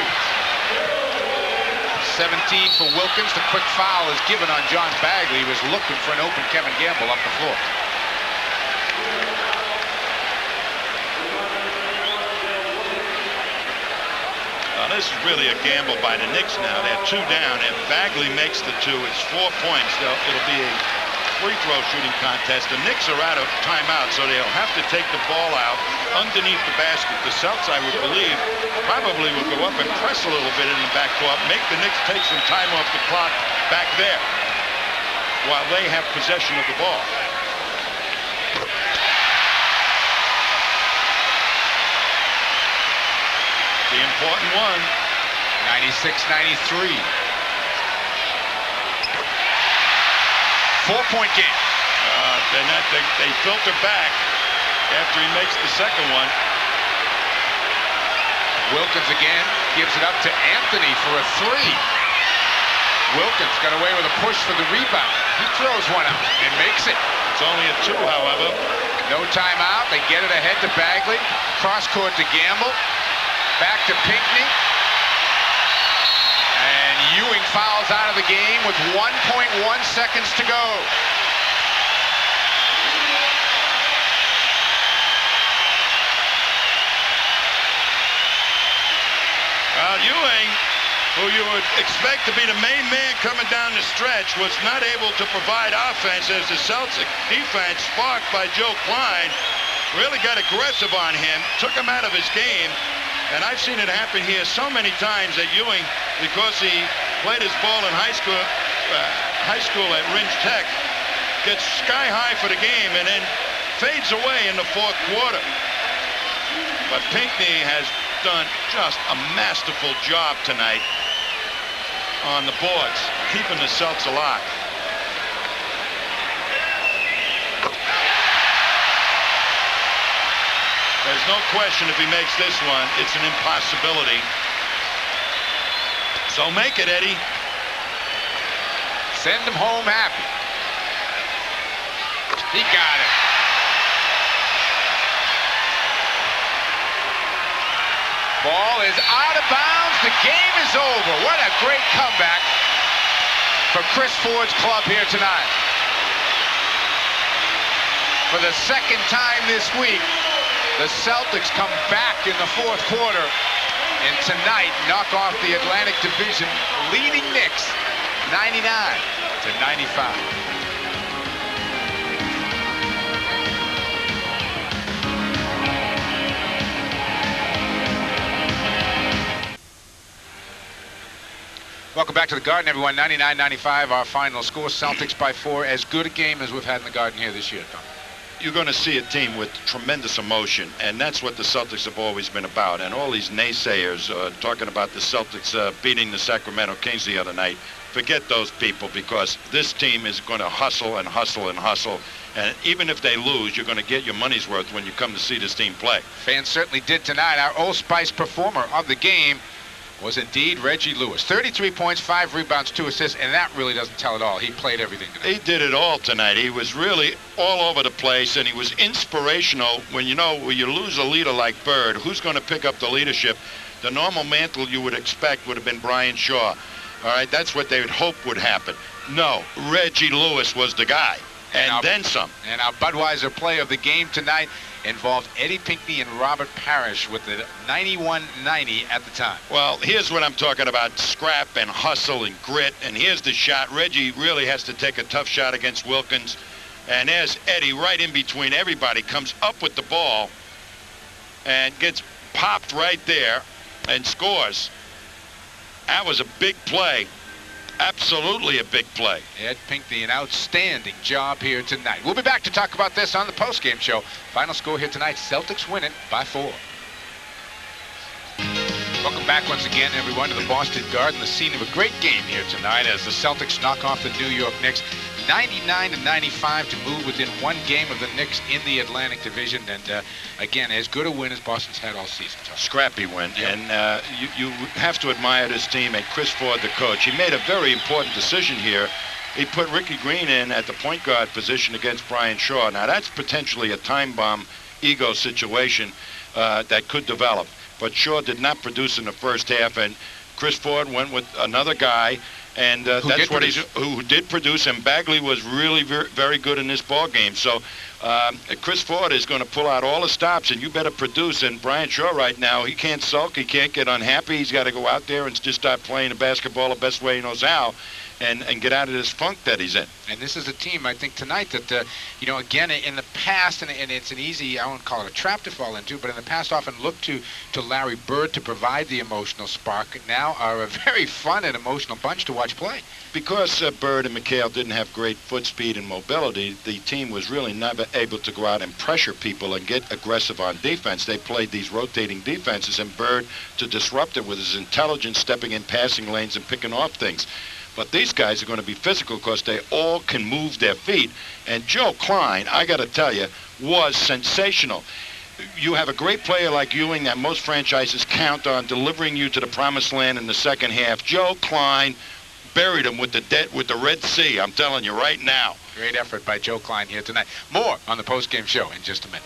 17 for Wilkins. The quick foul is given on John Bagley. He was looking for an open Kevin Gamble up the floor. This is really a gamble by the Knicks now. They're 2 down. If Bagley makes the 2, it's 4 points. It'll be a free throw shooting contest. The Knicks are out of timeout, so they'll have to take the ball out underneath the basket. The Celtics, I would believe, probably will go up and press a little bit in the backcourt, make the Knicks take some time off the clock back there while they have possession of the ball. The important one. 96-93. 4-point game. They filter back after he makes the second one. Wilkins again gives it up to Anthony for a 3. Wilkins got away with a push for the rebound. He throws one out and makes it. It's only a 2, however. No timeout. They get it ahead to Bagley. Cross court to Gamble. Back to Pinckney. And Ewing fouls out of the game with 1.1 seconds to go. Well, Ewing, who you would expect to be the main man coming down the stretch, was not able to provide offense as the Celtics defense, sparked by Joe Klein, really got aggressive on him, took him out of his game. And I've seen it happen here so many times that Ewing, because he played his ball in high school at Ringe Tech, gets sky high for the game and then fades away in the 4th quarter. But Pinckney has done just a masterful job tonight on the boards, keeping the Celtics alive. There's no question if he makes this one, it's an impossibility. So make it, Eddie. Send him home happy. He got it. Ball is out of bounds. The game is over. What a great comeback for Chris Ford's club here tonight. For the second time this week, the Celtics come back in the 4th quarter and tonight knock off the Atlantic Division leading Knicks 99-95. Welcome back to the Garden, everyone. 99-95, our final score. Celtics by 4. As good a game as we've had in the Garden here this year, Tom. You're going to see a team with tremendous emotion, and that's what the Celtics have always been about. And all these naysayers talking about the Celtics beating the Sacramento Kings the other night, forget those people, because this team is going to hustle and hustle and hustle. And even if they lose, you're going to get your money's worth when you come to see this team play. Fans certainly did tonight. Our Old Spice performer of the game was indeed Reggie Lewis. 33 points, 5 rebounds, 2 assists, and that really doesn't tell it all. He played everything tonight. He did it all tonight. He was really all over the place, and he was inspirational. When you lose a leader like Bird, who's going to pick up the leadership? The normal mantle you would expect would have been Brian Shaw. All right, that's what they would hope would happen. No, Reggie Lewis was the guy, and then some. And our Budweiser play of the game tonight involved Eddie Pinckney and Robert Parrish with the 91-90 at the time. Well, here's what I'm talking about: scrap and hustle and grit. And here's the shot. Reggie really has to take a tough shot against Wilkins. And there's Eddie right in between everybody, comes up with the ball and gets popped right there and scores. That was a big play. Absolutely a big play. Ed Pinckney, an outstanding job here tonight. We'll be back to talk about this on the postgame show. Final score here tonight, Celtics win it by 4. Welcome back once again, everyone, to the Boston Garden, the scene of a great game here tonight as the Celtics knock off the New York Knicks 99-95 to move within one game of the Knicks in the Atlantic Division. And again, as good a win as Boston's had all season. Scrappy win. Yep. And you have to admire this team and Chris Ford, the coach. He made a very important decision here. He put Ricky Green in at the point guard position against Brian Shaw. Now, that's potentially a time bomb ego situation that could develop. But Shaw did not produce in the first half, and Chris Ford went with another guy, and that's what who did produce. And Bagley was really very good in this ball game. So Chris Ford is going to pull out all the stops, and you better produce. And Brian Shaw right now, he can't sulk, he can't get unhappy. He's got to go out there and just start playing the basketball the best way he knows how. And get out of this funk that he's in. And this is a team, I think, tonight that, again, in the past, and it's an easy, I won't call it a trap to fall into, but in the past often looked to Larry Bird to provide the emotional spark. Now are a very fun and emotional bunch to watch play. Because Bird and McHale didn't have great foot speed and mobility, the team was really never able to go out and pressure people and get aggressive on defense. They played these rotating defenses, and Bird, to disrupt it with his intelligence, stepping in passing lanes and picking off things. But these guys are going to be physical because they all can move their feet. And Joe Klein, I got to tell you, was sensational. You have a great player like Ewing that most franchises count on delivering you to the promised land in the second half. Joe Klein buried him with the Red Sea, I'm telling you right now. Great effort by Joe Klein here tonight. More on the postgame show in just a minute.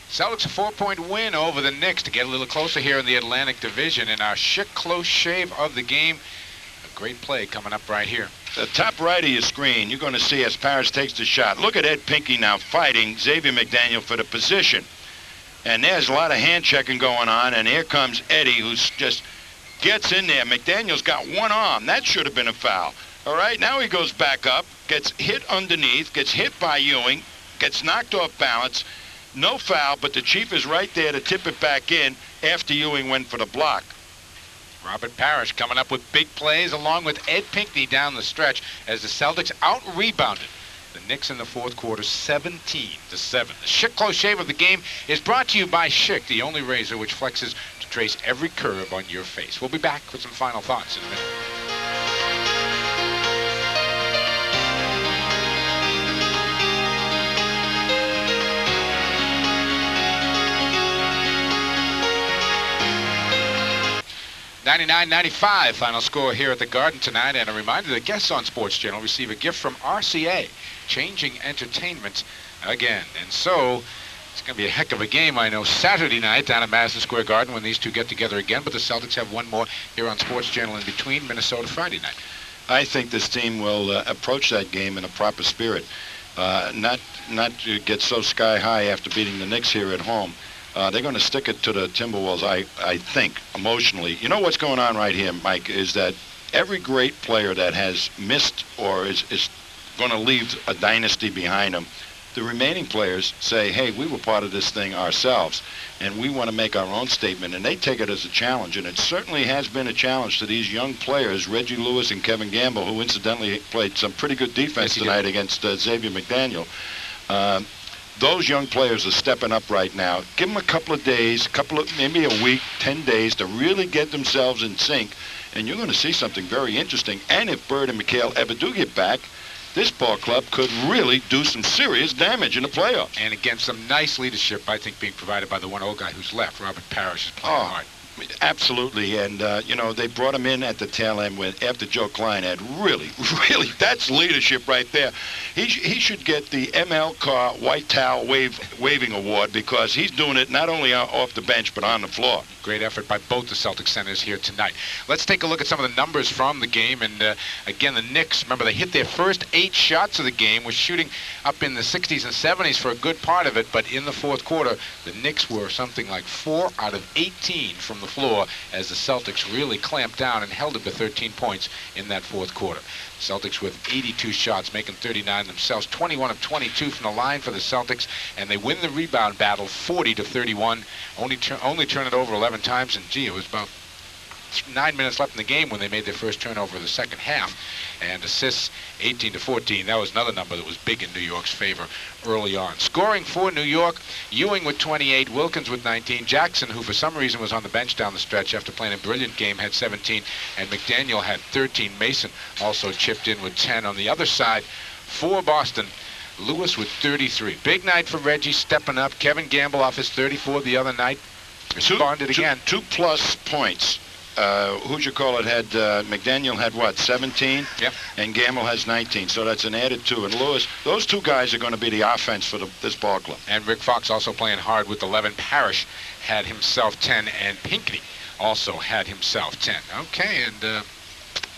Celtics a 4-point win over the Knicks to get a little closer here in the Atlantic Division. In our Schick close shave of the game, a great play coming up right here. The top right of your screen, you're going to see as Parrish takes the shot. Look at Ed Pinckney now fighting Xavier McDaniel for the position. And there's a lot of hand checking going on, and here comes Eddie, who's just gets in there. McDaniel's got one arm. That should have been a foul. All right, now he goes back up, gets hit underneath, gets hit by Ewing, gets knocked off balance. No foul, but the Chief is right there to tip it back in after Ewing went for the block. Robert Parrish coming up with big plays along with Ed Pinckney down the stretch as the Celtics out-rebounded the Knicks in the fourth quarter 17-7. The Schick close shave of the game is brought to you by Schick, the only razor which flexes to trace every curve on your face. We'll be back with some final thoughts in a minute. 99-95 final score here at the Garden tonight. And a reminder that guests on Sports Channel receive a gift from RCA, changing entertainment again. And so it's going to be a heck of a game, I know, Saturday night down at Madison Square Garden when these two get together again. But the Celtics have one more here on Sports Channel in between, Minnesota Friday night. I think this team will approach that game in a proper spirit, not to get so sky high after beating the Knicks here at home. They're going to stick it to the Timberwolves, I think, emotionally. You know what's going on right here, Mike, is that every great player that has missed or is going to leave a dynasty behind them, the remaining players say, hey, we were part of this thing ourselves, and we want to make our own statement, and they take it as a challenge. And it certainly has been a challenge to these young players, Reggie Lewis and Kevin Gamble, who incidentally played some pretty good defense tonight against Xavier McDaniel. Those young players are stepping up right now. Give them a couple of days, maybe a week, 10 days to really get themselves in sync, and you're going to see something very interesting. And if Bird and McHale ever do get back, this ball club could really do some serious damage in the playoffs. And again, some nice leadership, I think, being provided by the one old guy who's left. Robert Parrish is playing hard. Absolutely, and they brought him in at the tail end after Joe Klein had really, that's leadership right there. He should get the ML Carr White Towel waving award because he's doing it not only off the bench but on the floor. Great effort by both the Celtics centers here tonight. Let's take a look at some of the numbers from the game. And again, the Knicks, remember, they hit their first 8 shots of the game, was shooting up in the 60s and 70s for a good part of it. But in the fourth quarter, the Knicks were something like 4 out of 18 from the floor as the Celtics really clamped down and held it to 13 points in that fourth quarter. Celtics with 82 shots, making 39 themselves, 21 of 22 from the line for the Celtics, and they win the rebound battle 40-31. Only turn it over 11 times, and gee, it was about 9 minutes left in the game when they made their first turnover of the second half. And assists 18-14. That was another number that was big in New York's favor early on. Scoring for New York, Ewing with 28, Wilkins with 19, Jackson, who for some reason was on the bench down the stretch after playing a brilliant game, had 17, and McDaniel had 13. Mason also chipped in with 10. On the other side, for Boston, Lewis with 33. Big night for Reggie, stepping up. Kevin Gamble off his 34 the other night. Responded again. 2+ points. Who'd you call it? Had McDaniel had what, 17? Yep. And Gamble has 19. So that's an added 2. And Lewis, those 2 guys are going to be the offense for this ball club. And Rick Fox also playing hard with 11. Parrish had himself 10, and Pinckney also had himself 10. Okay, and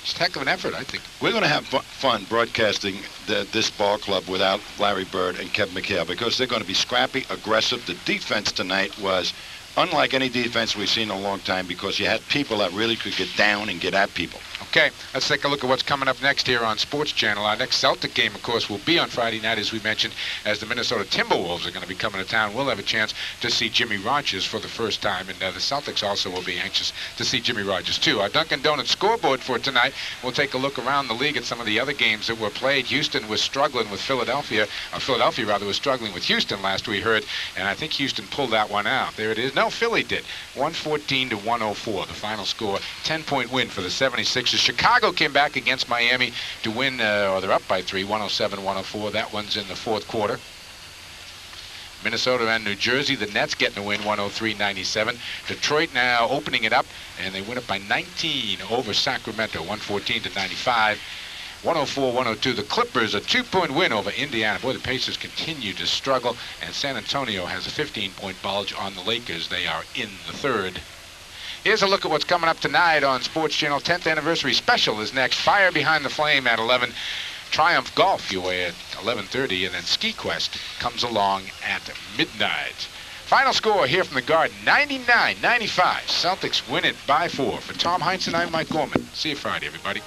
just a heck of an effort, I think. We're going to have fun broadcasting this ball club without Larry Bird and Kevin McHale, because they're going to be scrappy, aggressive. The defense tonight was unlike any defense we've seen in a long time, because you had people that really could get down and get at people. Okay, let's take a look at what's coming up next here on Sports Channel. Our next Celtic game, of course, will be on Friday night, as we mentioned, as the Minnesota Timberwolves are going to be coming to town. We'll have a chance to see Jimmy Rogers for the first time, and the Celtics also will be anxious to see Jimmy Rogers, too. Our Dunkin' Donuts scoreboard for tonight, we'll take a look around the league at some of the other games that were played. Houston was struggling with Philadelphia was struggling with Houston last we heard, and I think Houston pulled that one out. There it is. No, Philly did. 114-104, the final score. 10-point win for the 76ers. Chicago came back against Miami to win, or they're up by 3, 107-104. That one's in the fourth quarter. Minnesota and New Jersey, the Nets getting a win, 103-97. Detroit now opening it up, and they win it by 19 over Sacramento, 114-95. 104-102. The Clippers, a 2-point win over Indiana. Boy, the Pacers continue to struggle, and San Antonio has a 15-point bulge on the Lakers. They are in the third. Here's a look at what's coming up tonight on Sports Channel. 10th anniversary special is next. Fire Behind the Flame at 11. Triumph Golf away at 11:30, and then Ski Quest comes along at midnight. Final score here from the Garden, 99-95. Celtics win it by 4. For Tom Heinsohn, I'm Mike Gorman. See you Friday, everybody.